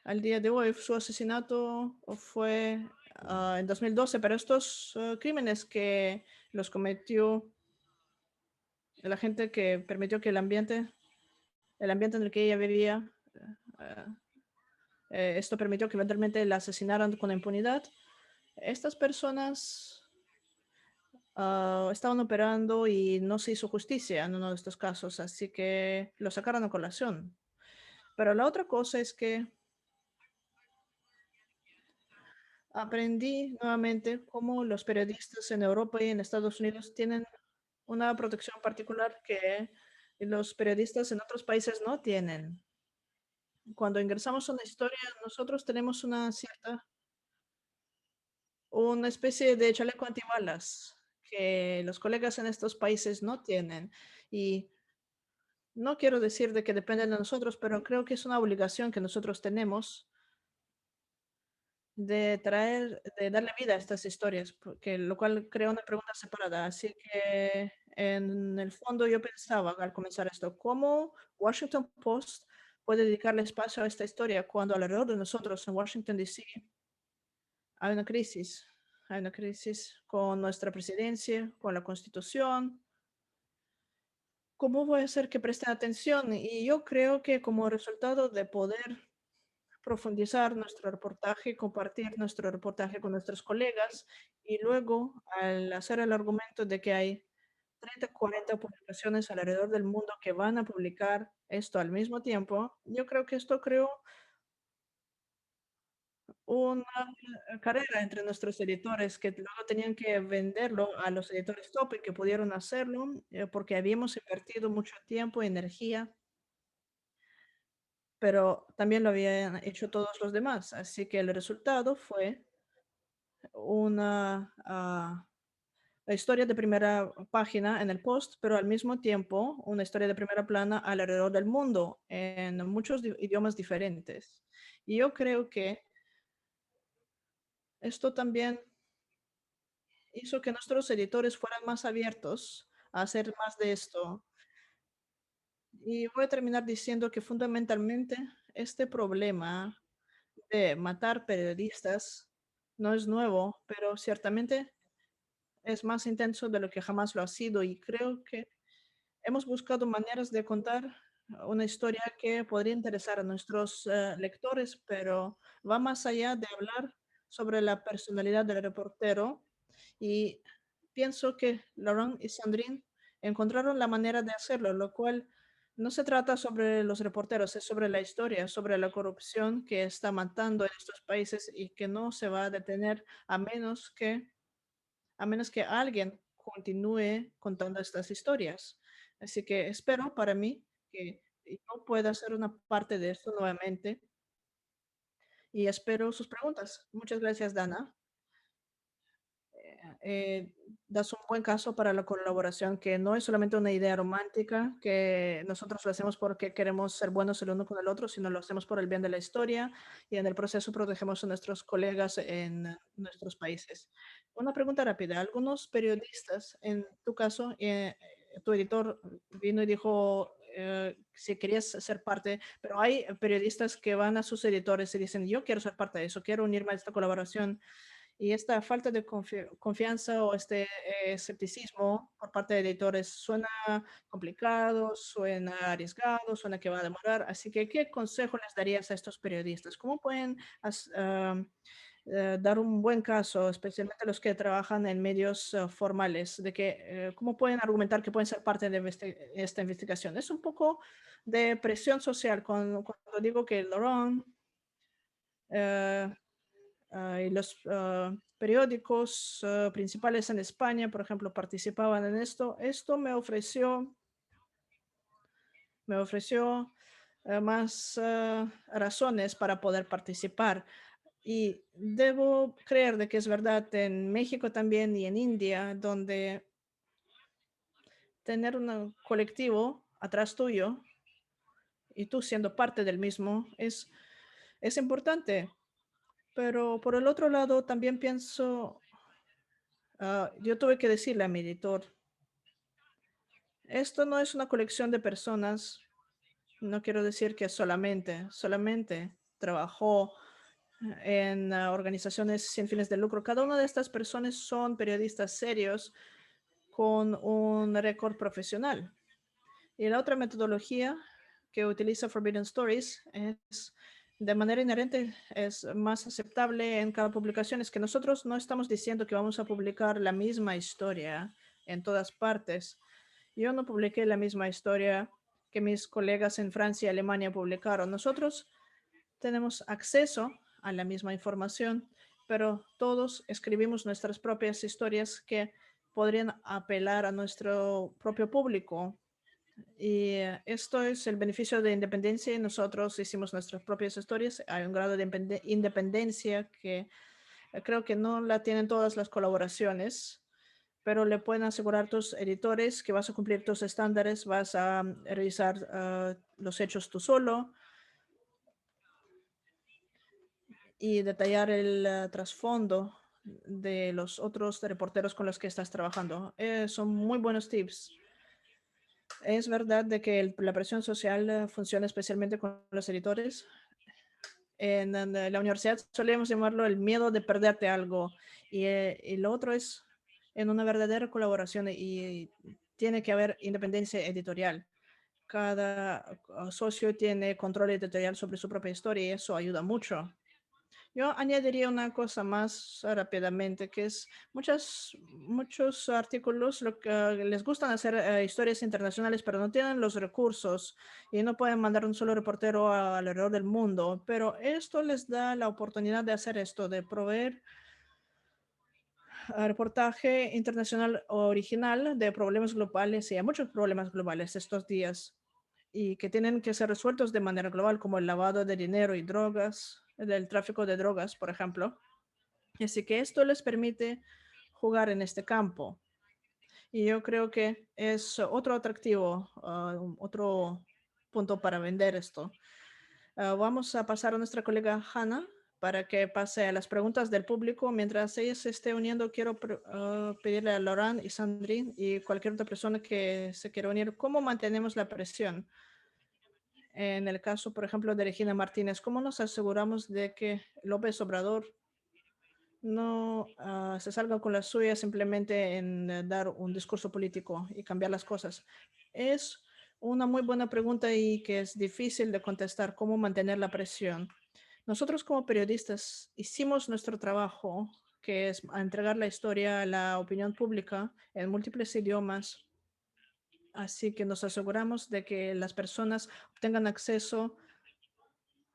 al día de hoy, su asesinato fue en 2012, pero estos crímenes que los cometió la gente que permitió que el ambiente en el que ella vivía, eh, esto permitió que eventualmente la asesinaran con impunidad. Estas personas estaban operando y no se hizo justicia en uno de estos casos, así que lo sacaron a colación. Pero la otra cosa es que aprendí nuevamente cómo los periodistas en Europa y en Estados Unidos tienen una protección particular que los periodistas en otros países no tienen. Cuando ingresamos a una historia, nosotros tenemos una especie de chaleco antibalas que los colegas en estos países no tienen. Y no quiero decir de que dependen de nosotros, pero creo que es una obligación que nosotros tenemos de darle vida a estas historias, lo cual crea una pregunta separada. Así que en el fondo yo pensaba al comenzar esto, ¿cómo Washington Post puede dedicarle espacio a esta historia cuando alrededor de nosotros en Washington, D.C. hay una crisis? Hay una crisis con nuestra presidencia, con la Constitución. ¿Cómo voy a hacer que presten atención? Y yo creo que como resultado de poder profundizar nuestro reportaje, compartir nuestro reportaje con nuestros colegas y luego al hacer el argumento de que hay 30, 40 publicaciones alrededor del mundo que van a publicar esto al mismo tiempo, yo creo que esto creó una carrera entre nuestros editores que luego tenían que venderlo a los editores top y que pudieron hacerlo porque habíamos invertido mucho tiempo y energía, pero también lo habían hecho todos los demás. Así que el resultado fue una historia de primera página en el Post, pero al mismo tiempo una historia de primera plana alrededor del mundo en muchos idiomas diferentes. Y yo creo que esto también hizo que nuestros editores fueran más abiertos a hacer más de esto. Y voy a terminar diciendo que fundamentalmente este problema de matar periodistas no es nuevo, pero ciertamente es más intenso de lo que jamás lo ha sido y creo que hemos buscado maneras de contar una historia que podría interesar a nuestros lectores, pero va más allá de hablar sobre la personalidad del reportero. Y pienso que Laurent y Sandrine encontraron la manera de hacerlo, lo cual no se trata sobre los reporteros, es sobre la historia, sobre la corrupción que está matando en estos países y que no se va a detener a menos que alguien continúe contando estas historias. Así que espero para mí que yo pueda ser una parte de esto nuevamente y espero sus preguntas. Muchas gracias, Dana. das un buen caso para la colaboración, que no es solamente una idea romántica, que nosotros lo hacemos porque queremos ser buenos el uno con el otro, sino lo hacemos por el bien de la historia y en el proceso protegemos a nuestros colegas en nuestros países. Una pregunta rápida. Algunos periodistas, en tu caso, tu editor vino y dijo si querías ser parte, pero hay periodistas que van a sus editores y dicen, yo quiero ser parte de eso, quiero unirme a esta colaboración. Y esta falta de confianza o este escepticismo por parte de editores suena complicado, suena arriesgado, suena que va a demorar. Así que, ¿qué consejo les darías a estos periodistas? ¿Cómo pueden dar un buen caso, especialmente los que trabajan en medios formales, de que cómo pueden argumentar que pueden ser parte de esta investigación? Es un poco de presión social cuando digo que Laurent y los periódicos principales en España, por ejemplo, participaban en esto. Esto me ofreció más razones para poder participar. Y debo creer de que es verdad en México también y en India, donde tener un colectivo atrás tuyo y tú siendo parte del mismo es importante. Pero por el otro lado, también pienso, yo tuve que decirle a mi editor, esto no es una colección de personas. No quiero decir que solamente trabajó en organizaciones sin fines de lucro. Cada una de estas personas son periodistas serios con un récord profesional. Y la otra metodología que utiliza Forbidden Stories es de manera inherente, es más aceptable en cada publicación. Es que nosotros no estamos diciendo que vamos a publicar la misma historia en todas partes. Yo no publiqué la misma historia que mis colegas en Francia y Alemania publicaron. Nosotros tenemos acceso a la misma información, pero todos escribimos nuestras propias historias que podrían apelar a nuestro propio público. Y esto es el beneficio de independencia y nosotros hicimos nuestras propias historias. Hay un grado de independencia que creo que no la tienen todas las colaboraciones, pero le pueden asegurar a tus editores que vas a cumplir tus estándares, vas a revisar los hechos tú solo y detallar el trasfondo de los otros reporteros con los que estás trabajando. Son muy buenos tips. Es verdad de que la presión social funciona especialmente con los editores. En la universidad solemos llamarlo el miedo de perderte algo y lo otro es en una verdadera colaboración y tiene que haber independencia editorial. Cada socio tiene control editorial sobre su propia historia y eso ayuda mucho. Yo añadiría una cosa más rápidamente, que es muchos artículos lo que les gustan hacer historias internacionales, pero no tienen los recursos y no pueden mandar un solo reportero alrededor del mundo. Pero esto les da la oportunidad de hacer esto, de proveer reportaje internacional original de problemas globales, y hay muchos problemas globales estos días y que tienen que ser resueltos de manera global, como el lavado de dinero y drogas, del tráfico de drogas, por ejemplo. Así que esto les permite jugar en este campo. Y yo creo que es otro atractivo, otro punto para vender esto. Vamos a pasar a nuestra colega Hannah para que pase a las preguntas del público. Mientras ella se esté uniendo, quiero pedirle a Laurent y Sandrine y cualquier otra persona que se quiera unir, ¿cómo mantenemos la presión? En el caso, por ejemplo, de Regina Martínez, ¿cómo nos aseguramos de que López Obrador no se salga con la suya simplemente en dar un discurso político y cambiar las cosas? Es una muy buena pregunta y que es difícil de contestar, cómo mantener la presión. Nosotros como periodistas hicimos nuestro trabajo, que es entregar la historia a la opinión pública en múltiples idiomas. Así que nos aseguramos de que las personas tengan acceso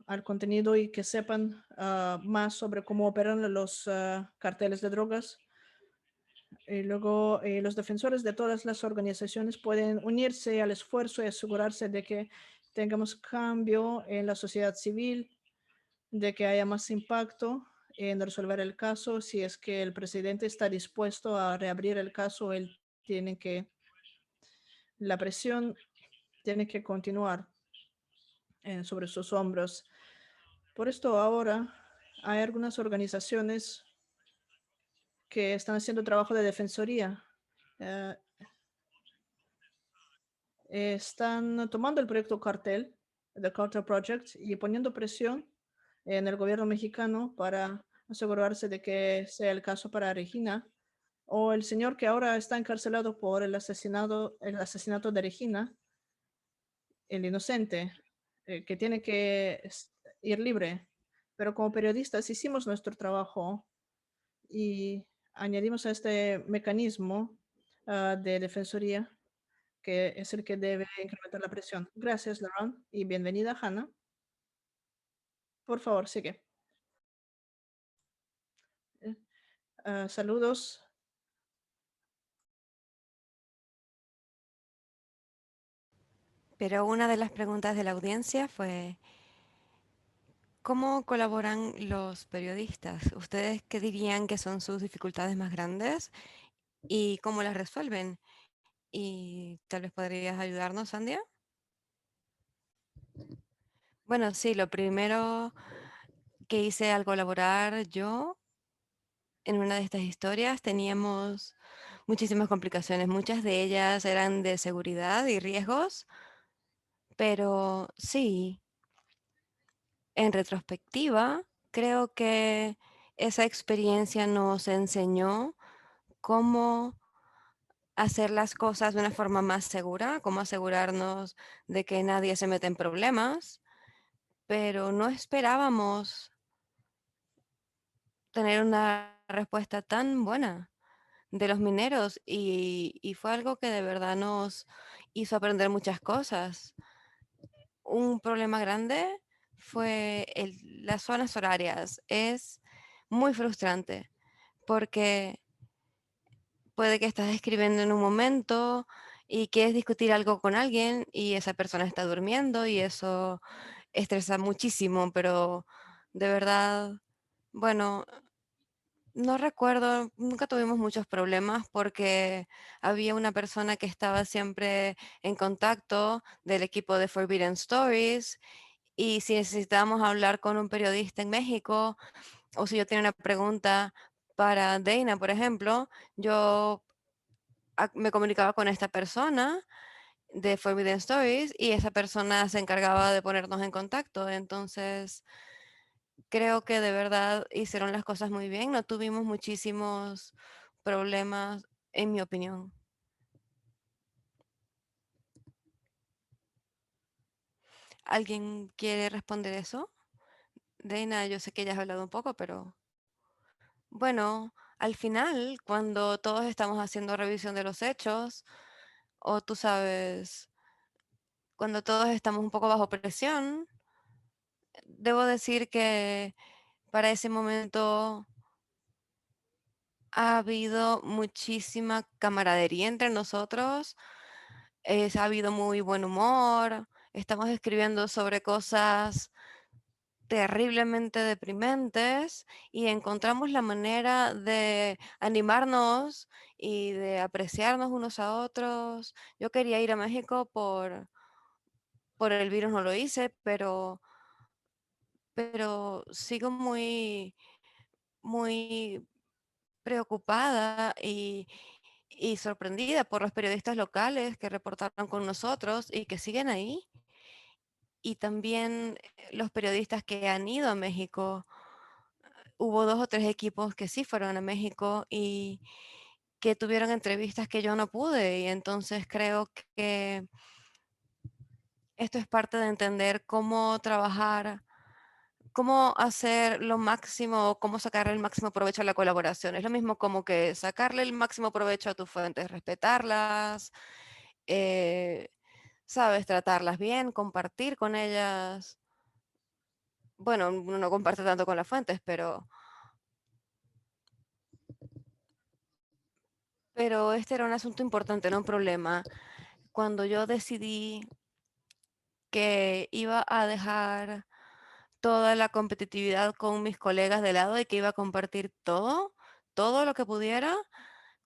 al contenido y que sepan más sobre cómo operan los carteles de drogas. Y luego los defensores de todas las organizaciones pueden unirse al esfuerzo y asegurarse de que tengamos cambio en la sociedad civil, de que haya más impacto en resolver el caso. Si es que el presidente está dispuesto a reabrir el caso, la presión tiene que continuar sobre sus hombros. Por esto ahora hay algunas organizaciones que están haciendo trabajo de defensoría. eh, Están tomando el proyecto Cartel, The Cartel Project, y poniendo presión en el gobierno mexicano para asegurarse de que sea el caso para Regina o el señor que ahora está encarcelado por el asesinato de Regina, el inocente, que tiene que ir libre. Pero como periodistas hicimos nuestro trabajo y añadimos a este mecanismo de defensoría, que es el que debe incrementar la presión. Gracias, Laurent, y bienvenida, Hannah. Por favor, sigue. Saludos. Pero una de las preguntas de la audiencia fue, ¿cómo colaboran los periodistas? ¿Ustedes qué dirían que son sus dificultades más grandes y cómo las resuelven? Y tal vez podrías ayudarnos, Sandia. Bueno, sí, lo primero que hice al colaborar yo en una de estas historias teníamos muchísimas complicaciones. Muchas de ellas eran de seguridad y riesgos, pero sí, en retrospectiva, creo que esa experiencia nos enseñó cómo hacer las cosas de una forma más segura, cómo asegurarnos de que nadie se mete en problemas, pero no esperábamos tener una respuesta tan buena de los mineros y fue algo que de verdad nos hizo aprender muchas cosas. Un problema grande fue las zonas horarias. Es muy frustrante porque puede que estás escribiendo en un momento y quieres discutir algo con alguien y esa persona está durmiendo y eso estresa muchísimo, pero de verdad, bueno, no recuerdo, nunca tuvimos muchos problemas porque había una persona que estaba siempre en contacto del equipo de Forbidden Stories y si necesitábamos hablar con un periodista en México o si yo tenía una pregunta para Dana, por ejemplo, yo me comunicaba con esta persona de Forbidden Stories y esa persona se encargaba de ponernos en contacto. Entonces, creo que de verdad hicieron las cosas muy bien. No tuvimos muchísimos problemas, en mi opinión. ¿Alguien quiere responder eso? Dana, yo sé que ya has hablado un poco, pero bueno, al final, cuando todos estamos haciendo revisión de los hechos, o tú sabes, cuando todos estamos un poco bajo presión, debo decir que para ese momento ha habido muchísima camaradería entre nosotros, ha habido muy buen humor, estamos escribiendo sobre cosas terriblemente deprimentes y encontramos la manera de animarnos y de apreciarnos unos a otros. Yo quería ir a México por el virus, no lo hice, pero sigo muy preocupada y sorprendida por los periodistas locales que reportaron con nosotros y que siguen ahí. Y también los periodistas que han ido a México. Hubo 2 o 3 equipos que sí fueron a México y que tuvieron entrevistas que yo no pude. Y entonces creo que esto es parte de entender cómo trabajar, cómo hacer lo máximo, cómo sacarle el máximo provecho a la colaboración. Es lo mismo como que sacarle el máximo provecho a tus fuentes, respetarlas, eh, sabes, tratarlas bien, compartir con ellas. Bueno, uno no comparte tanto con las fuentes, pero este era un asunto importante, no un problema. Cuando yo decidí que iba a dejar toda la competitividad con mis colegas de lado y que iba a compartir todo lo que pudiera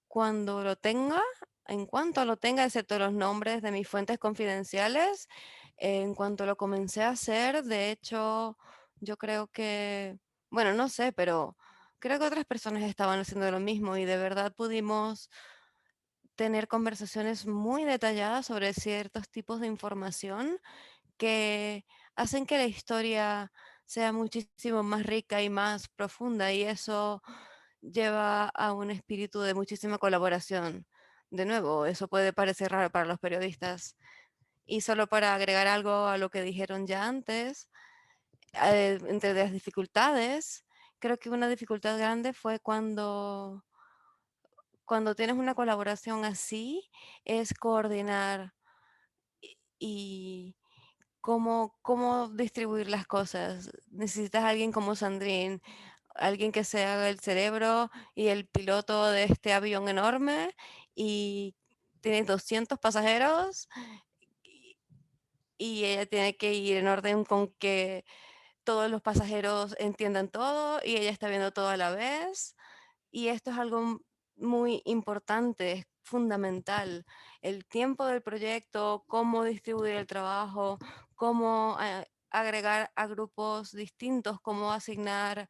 cuando lo tenga, en cuanto lo tenga, excepto los nombres de mis fuentes confidenciales. En cuanto lo comencé a hacer, de hecho, yo creo que, bueno, no sé, pero creo que otras personas estaban haciendo lo mismo y de verdad pudimos tener conversaciones muy detalladas sobre ciertos tipos de información que hacen que la historia sea muchísimo más rica y más profunda, y eso lleva a un espíritu de muchísima colaboración. De nuevo, eso puede parecer raro para los periodistas. Y solo para agregar algo a lo que dijeron ya antes, entre las dificultades, creo que una dificultad grande fue cuando tienes una colaboración así, es coordinar y cómo distribuir las cosas. Necesitas a alguien como Sandrine, alguien que se haga el cerebro y el piloto de este avión enorme, y tiene 200 pasajeros y, y ella tiene que ir en orden con que todos los pasajeros entiendan todo y ella está viendo todo a la vez. Y esto es algo muy importante, es fundamental. El tiempo del proyecto, cómo distribuir el trabajo, cómo agregar a grupos distintos, cómo asignar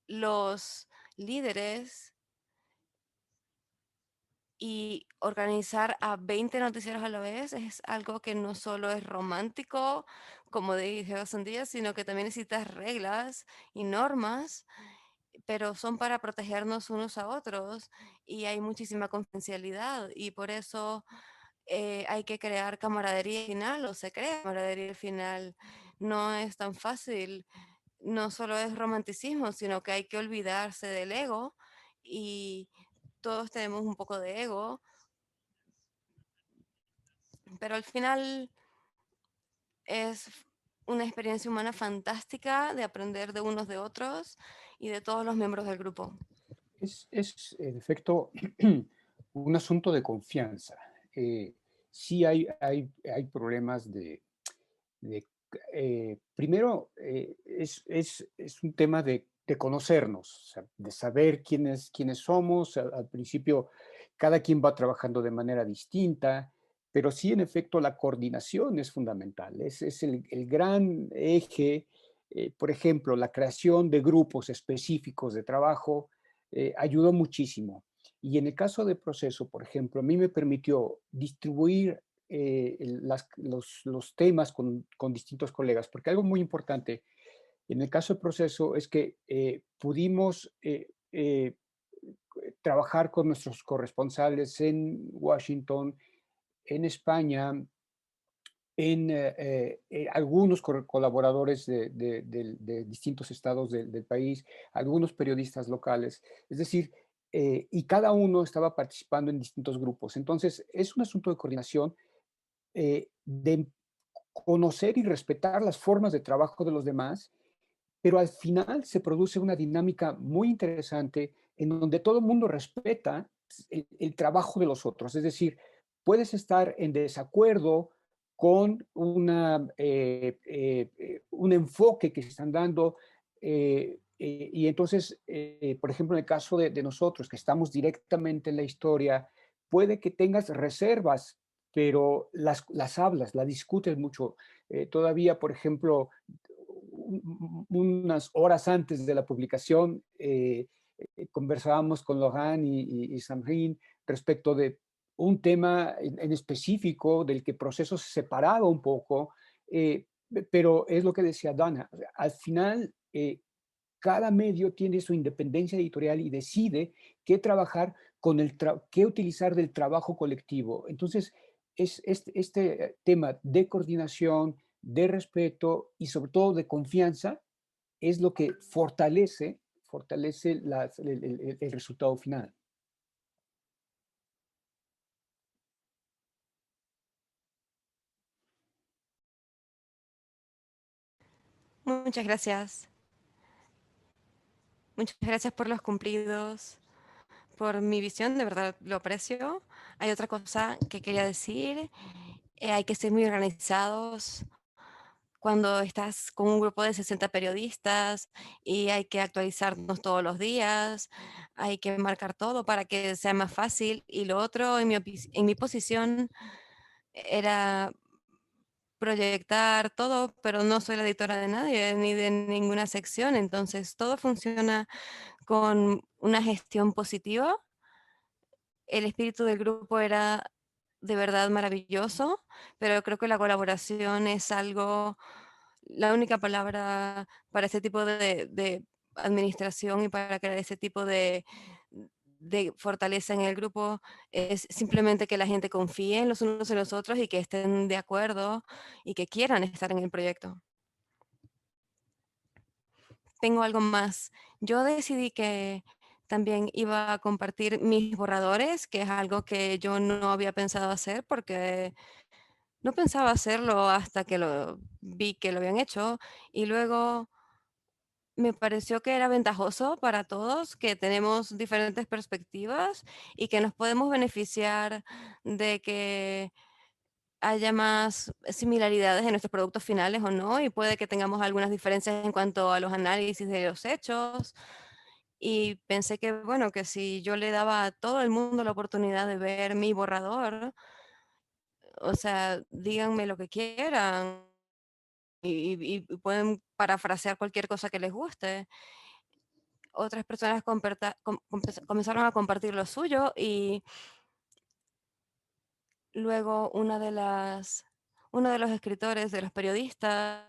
los líderes y organizar a 20 noticieros a la vez es algo que no solo es romántico, como dije hace un día, sino que también necesitas reglas y normas, pero son para protegernos unos a otros y hay muchísima confidencialidad y por eso hay que crear camaradería al final, o se crea camaradería al final. No es tan fácil, no solo es romanticismo, sino que hay que olvidarse del ego, y todos tenemos un poco de ego, pero al final es una experiencia humana fantástica de aprender de unos de otros y de todos los miembros del grupo. Es, en efecto, un asunto de confianza. Sí hay problemas de, primero, es un tema de conocernos, o sea, de saber quiénes somos. Al principio, cada quien va trabajando de manera distinta, pero sí, en efecto, la coordinación es fundamental. Es el gran eje. Por ejemplo, la creación de grupos específicos de trabajo ayudó muchísimo. Y en el caso de proceso, por ejemplo, a mí me permitió distribuir los temas con distintos colegas, porque algo muy importante en el caso del proceso es que pudimos trabajar con nuestros corresponsales en Washington, en España, en algunos colaboradores de distintos estados del país, algunos periodistas locales, es decir, y cada uno estaba participando en distintos grupos. Entonces, es un asunto de coordinación, de conocer y respetar las formas de trabajo de los demás, pero al final se produce una dinámica muy interesante en donde todo el mundo respeta el trabajo de los otros. Es decir, puedes estar en desacuerdo con un enfoque que se están dando, y entonces, por ejemplo, en el caso de nosotros, que estamos directamente en la historia, puede que tengas reservas, pero las hablas, las discutes mucho. Todavía, por ejemplo, unas horas antes de la publicación, conversábamos con Lohan y Samrin respecto de un tema en específico del que Proceso se separaba un poco, pero es lo que decía Dana. Al final, cada medio tiene su independencia editorial y decide qué trabajar qué utilizar del trabajo colectivo. Entonces, este tema de coordinación, de respeto y sobre todo de confianza es lo que fortalece el resultado final. Muchas gracias. Muchas gracias por los cumplidos, por mi visión, de verdad lo aprecio. Hay otra cosa que quería decir, hay que ser muy organizados cuando estás con un grupo de 60 periodistas y hay que actualizarnos todos los días, hay que marcar todo para que sea más fácil. Y lo otro, en mi posición, era proyectar todo, pero no soy la editora de nadie ni de ninguna sección, entonces todo funciona con una gestión positiva. El espíritu del grupo era de verdad maravilloso, pero creo que la colaboración es algo, la única palabra para este tipo de administración y para crear ese tipo de fortaleza en el grupo es simplemente que la gente confíe en los unos en los otros y que estén de acuerdo y que quieran estar en el proyecto. Tengo algo más. Yo decidí que también iba a compartir mis borradores, que es algo que yo no había pensado hacer porque no pensaba hacerlo hasta que lo vi que lo habían hecho y luego me pareció que era ventajoso para todos, que tenemos diferentes perspectivas y que nos podemos beneficiar de que haya más similaridades en nuestros productos finales o no, y puede que tengamos algunas diferencias en cuanto a los análisis de los hechos. Y pensé que, bueno, que si yo le daba a todo el mundo la oportunidad de ver mi borrador, o sea, díganme lo que quieran y pueden parafrasear cualquier cosa que les guste. Otras personas comenzaron a compartir lo suyo y luego uno de los escritores, de los periodistas,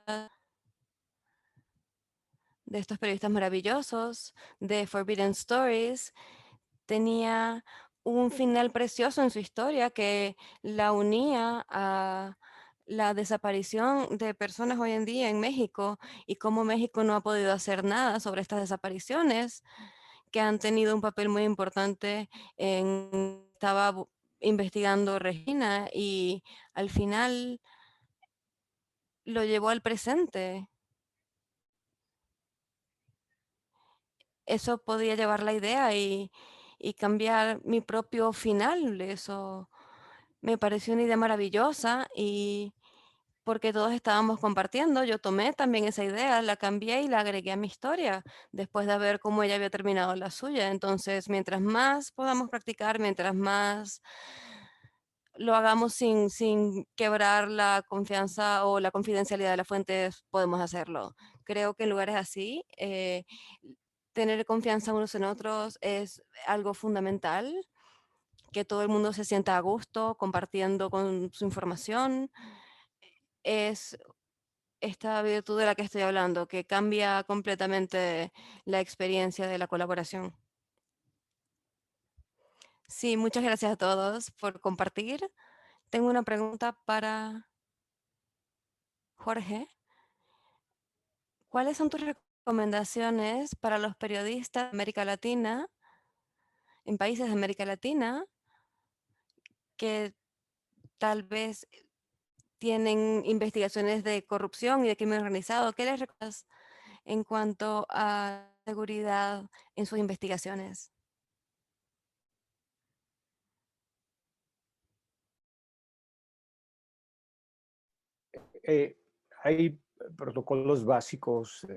de estos periodistas maravillosos de Forbidden Stories, tenía un final precioso en su historia que la unía a la desaparición de personas hoy en día en México y cómo México no ha podido hacer nada sobre estas desapariciones que han tenido un papel muy importante investigando Regina y al final lo llevó al presente. Eso podía llevar la idea y cambiar mi propio final. Eso me pareció una idea maravillosa y porque todos estábamos compartiendo, yo tomé también esa idea, la cambié y la agregué a mi historia después de ver cómo ella había terminado la suya. Entonces, mientras más podamos practicar, mientras más lo hagamos sin quebrar la confianza o la confidencialidad de las fuentes, podemos hacerlo. Creo que en lugares así, tener confianza unos en otros es algo fundamental, que todo el mundo se sienta a gusto compartiendo con su información. Es esta virtud de la que estoy hablando, que cambia completamente la experiencia de la colaboración. Sí, muchas gracias a todos por compartir. Tengo una pregunta para Jorge. ¿Cuáles son tus recomendaciones para los periodistas de América Latina, en países de América Latina, que tal vez tienen investigaciones de corrupción y de crimen organizado? ¿Qué les recomiendas en cuanto a seguridad en sus investigaciones? Eh, Hay protocolos básicos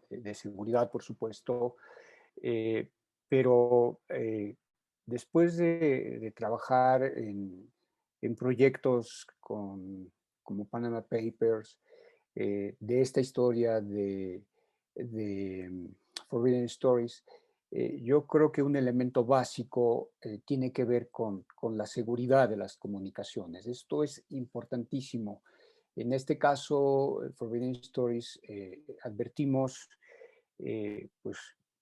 de seguridad, por supuesto, eh, pero después de trabajar en proyectos como Panama Papers, de esta historia de Forbidden Stories, yo creo que un elemento básico tiene que ver con la seguridad de las comunicaciones. Esto es importantísimo. En este caso, Forbidden Stories, advertimos, pues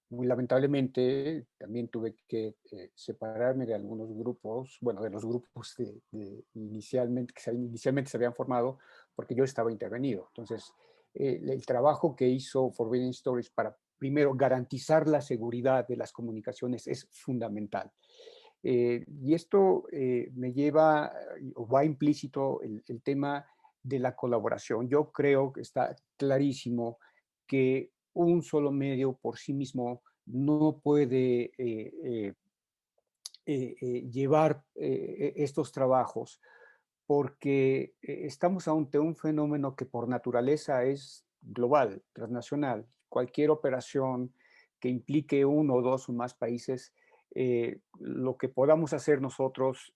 muy lamentablemente, también tuve que separarme de algunos grupos, bueno, de los grupos inicialmente se habían formado porque yo estaba intervenido. Entonces, el trabajo que hizo Forbidden Stories para, primero, garantizar la seguridad de las comunicaciones es fundamental. Y esto me lleva, o va implícito el tema de la colaboración. Yo creo que está clarísimo que un solo medio por sí mismo no puede llevar estos trabajos, porque estamos ante un fenómeno que por naturaleza es global, transnacional. Cualquier operación que implique uno, dos o más países, lo que podamos hacer nosotros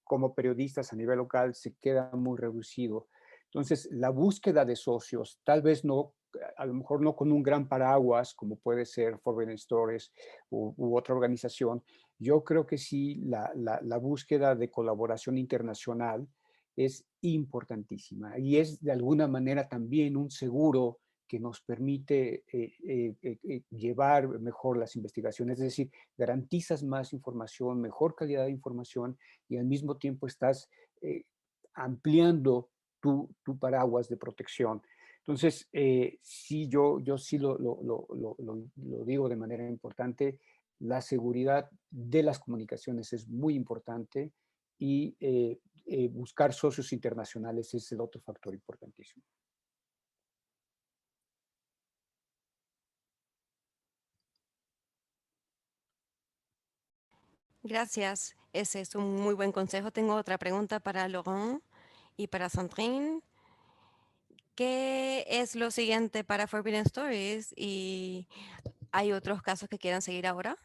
como periodistas a nivel local se queda muy reducido. Entonces, la búsqueda de socios, tal vez no, a lo mejor no con un gran paraguas como puede ser Forbidden Stories u otra organización, yo creo que sí, la búsqueda de colaboración internacional es importantísima y es de alguna manera también un seguro que nos permite llevar mejor las investigaciones, es decir, garantizas más información, mejor calidad de información y al mismo tiempo estás eh, ampliando tu paraguas de protección. Entonces, sí, yo sí lo digo de manera importante, la seguridad de las comunicaciones es muy importante y buscar socios internacionales es el otro factor importantísimo. Gracias. Ese es un muy buen consejo. Tengo otra pregunta para Laurent y para Sandrine. ¿Qué es lo siguiente para Forbidden Stories? ¿Y hay otros casos que quieran seguir ahora?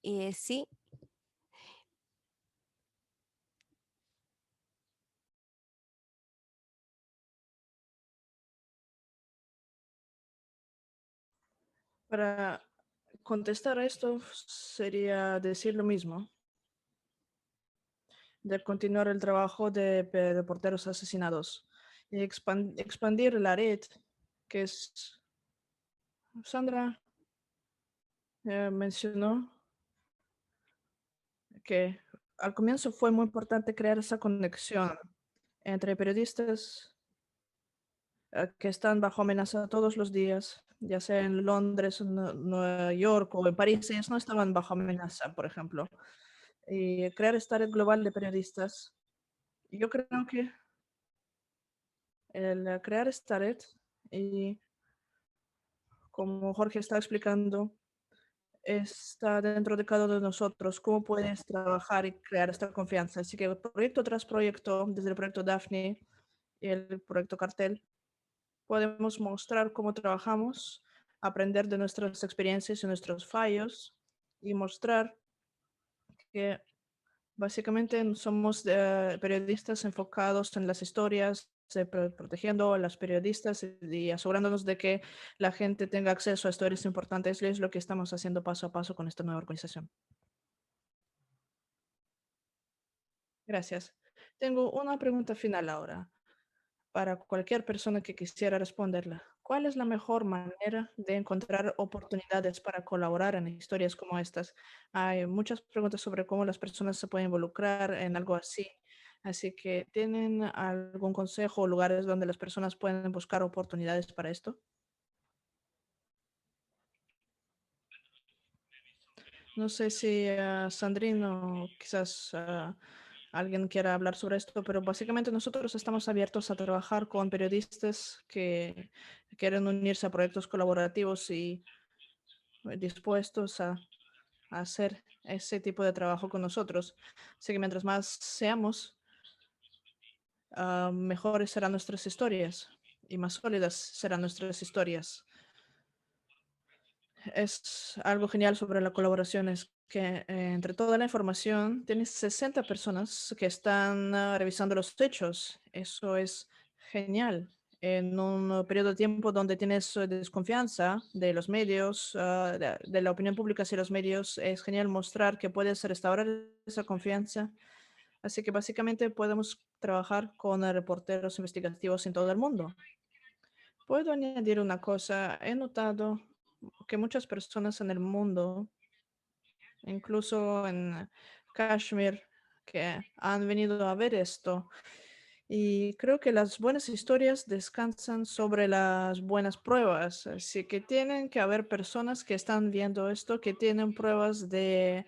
Y sí, Para contestar a esto sería decir lo mismo, de continuar el trabajo de reporteros asesinados y expandir la red, que es, Sandra mencionó que al comienzo fue muy importante crear esa conexión entre periodistas que están bajo amenaza todos los días, ya sea en Londres, en Nueva York o en París. Ellos no estaban bajo amenaza, por ejemplo. Y crear esta red global de periodistas. Yo creo que el crear esta red y como Jorge está explicando, está dentro de cada uno de nosotros, cómo puedes trabajar y crear esta confianza. Así que proyecto tras proyecto, desde el proyecto Daphne y el proyecto Cartel, podemos mostrar cómo trabajamos, aprender de nuestras experiencias y nuestros fallos y mostrar que básicamente somos periodistas enfocados en las historias, protegiendo a los periodistas y asegurándonos de que la gente tenga acceso a historias importantes. Es lo que estamos haciendo paso a paso con esta nueva organización. Gracias. Tengo una pregunta final ahora para cualquier persona que quisiera responderla. ¿Cuál es la mejor manera de encontrar oportunidades para colaborar en historias como estas? Hay muchas preguntas sobre cómo las personas se pueden involucrar en algo así. Así que, ¿tienen algún consejo o lugares donde las personas pueden buscar oportunidades para esto? No sé si Sandrine o quizás alguien quiera hablar sobre esto, pero básicamente nosotros estamos abiertos a trabajar con periodistas que quieren unirse a proyectos colaborativos y dispuestos a hacer ese tipo de trabajo con nosotros. Así que mientras más seamos, mejores serán nuestras historias y más sólidas serán nuestras historias. Es algo genial sobre la colaboración, es que entre toda la información tienes 60 personas que están revisando los hechos. Eso es genial. En un periodo de tiempo donde tienes desconfianza de los medios, de la opinión pública hacia los medios, es genial mostrar que puedes restaurar esa confianza. Así que básicamente podemos trabajar con reporteros investigativos en todo el mundo. Puedo añadir una cosa. He notado que muchas personas en el mundo, incluso en Kashmir, que han venido a ver esto. Y creo que las buenas historias descansan sobre las buenas pruebas. Así que tienen que haber personas que están viendo esto, que tienen pruebas de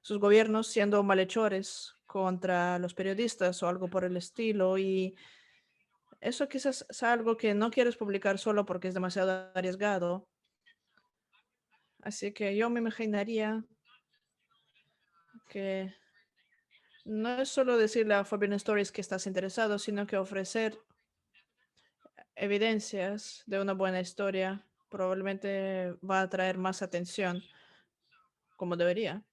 sus gobiernos siendo malhechores contra los periodistas o algo por el estilo. Y eso quizás es algo que no quieres publicar solo porque es demasiado arriesgado. Así que yo me imaginaría que no es solo decirle a Forbidden Stories que estás interesado, sino que ofrecer evidencias de una buena historia probablemente va a atraer más atención, como debería.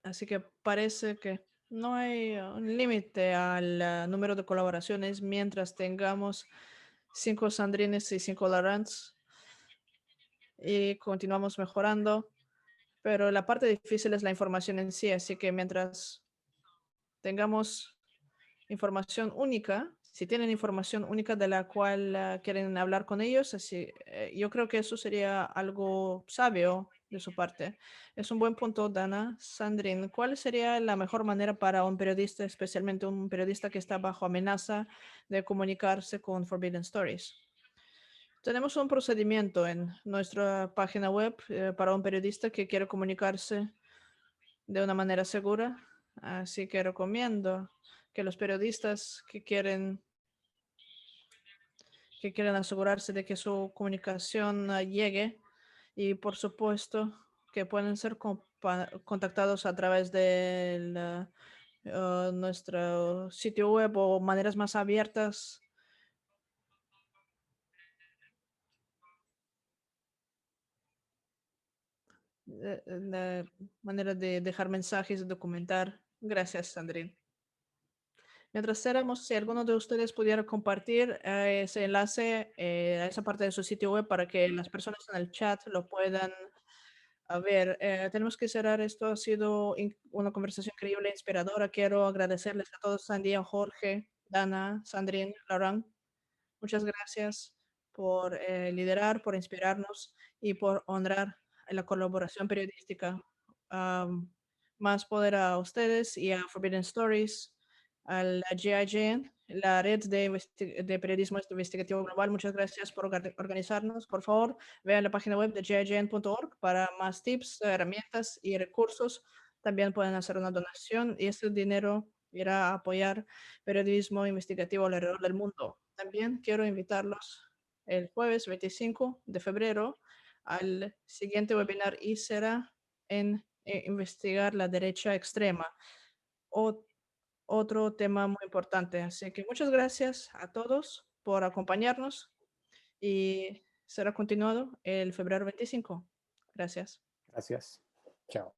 Así que parece que no hay un límite al número de colaboraciones mientras tengamos 5 Sandrines y 5 Larants y continuamos mejorando. Pero la parte difícil es la información en sí, así que mientras tengamos información única, si tienen información única de la cual quieren hablar con ellos, así, yo creo que eso sería algo sabio de su parte. Es un buen punto, Dana. Sandrine, ¿cuál sería la mejor manera para un periodista, especialmente un periodista que está bajo amenaza, de comunicarse con Forbidden Stories? Tenemos un procedimiento en nuestra página web para un periodista que quiere comunicarse de una manera segura, así que recomiendo que los periodistas que quieren asegurarse de que su comunicación llegue y por supuesto que pueden ser contactados a través de nuestro sitio web o maneras más abiertas. La manera de dejar mensajes, de documentar. Gracias, Sandrine. Mientras éramos, si alguno de ustedes pudiera compartir ese enlace a esa parte de su sitio web para que las personas en el chat lo puedan ver. Tenemos que cerrar esto. Ha sido una conversación increíble, inspiradora. Quiero agradecerles a todos, Sandia, Jorge, Dana, Sandrine, Laurent. Muchas gracias por liderar, por inspirarnos y por honrar la colaboración periodística. Más poder a ustedes y a Forbidden Stories, a la GIGN, la red de periodismo investigativo global. Muchas gracias por organizarnos. Por favor, vean la página web de gign.org para más tips, herramientas y recursos. También pueden hacer una donación y este dinero irá a apoyar periodismo investigativo alrededor del mundo. También quiero invitarlos el jueves 25 de febrero al siguiente webinar y será en investigar la derecha extrema. Otro tema muy importante. Así que muchas gracias a todos por acompañarnos y será continuado el febrero 25. Gracias. Gracias. Chao.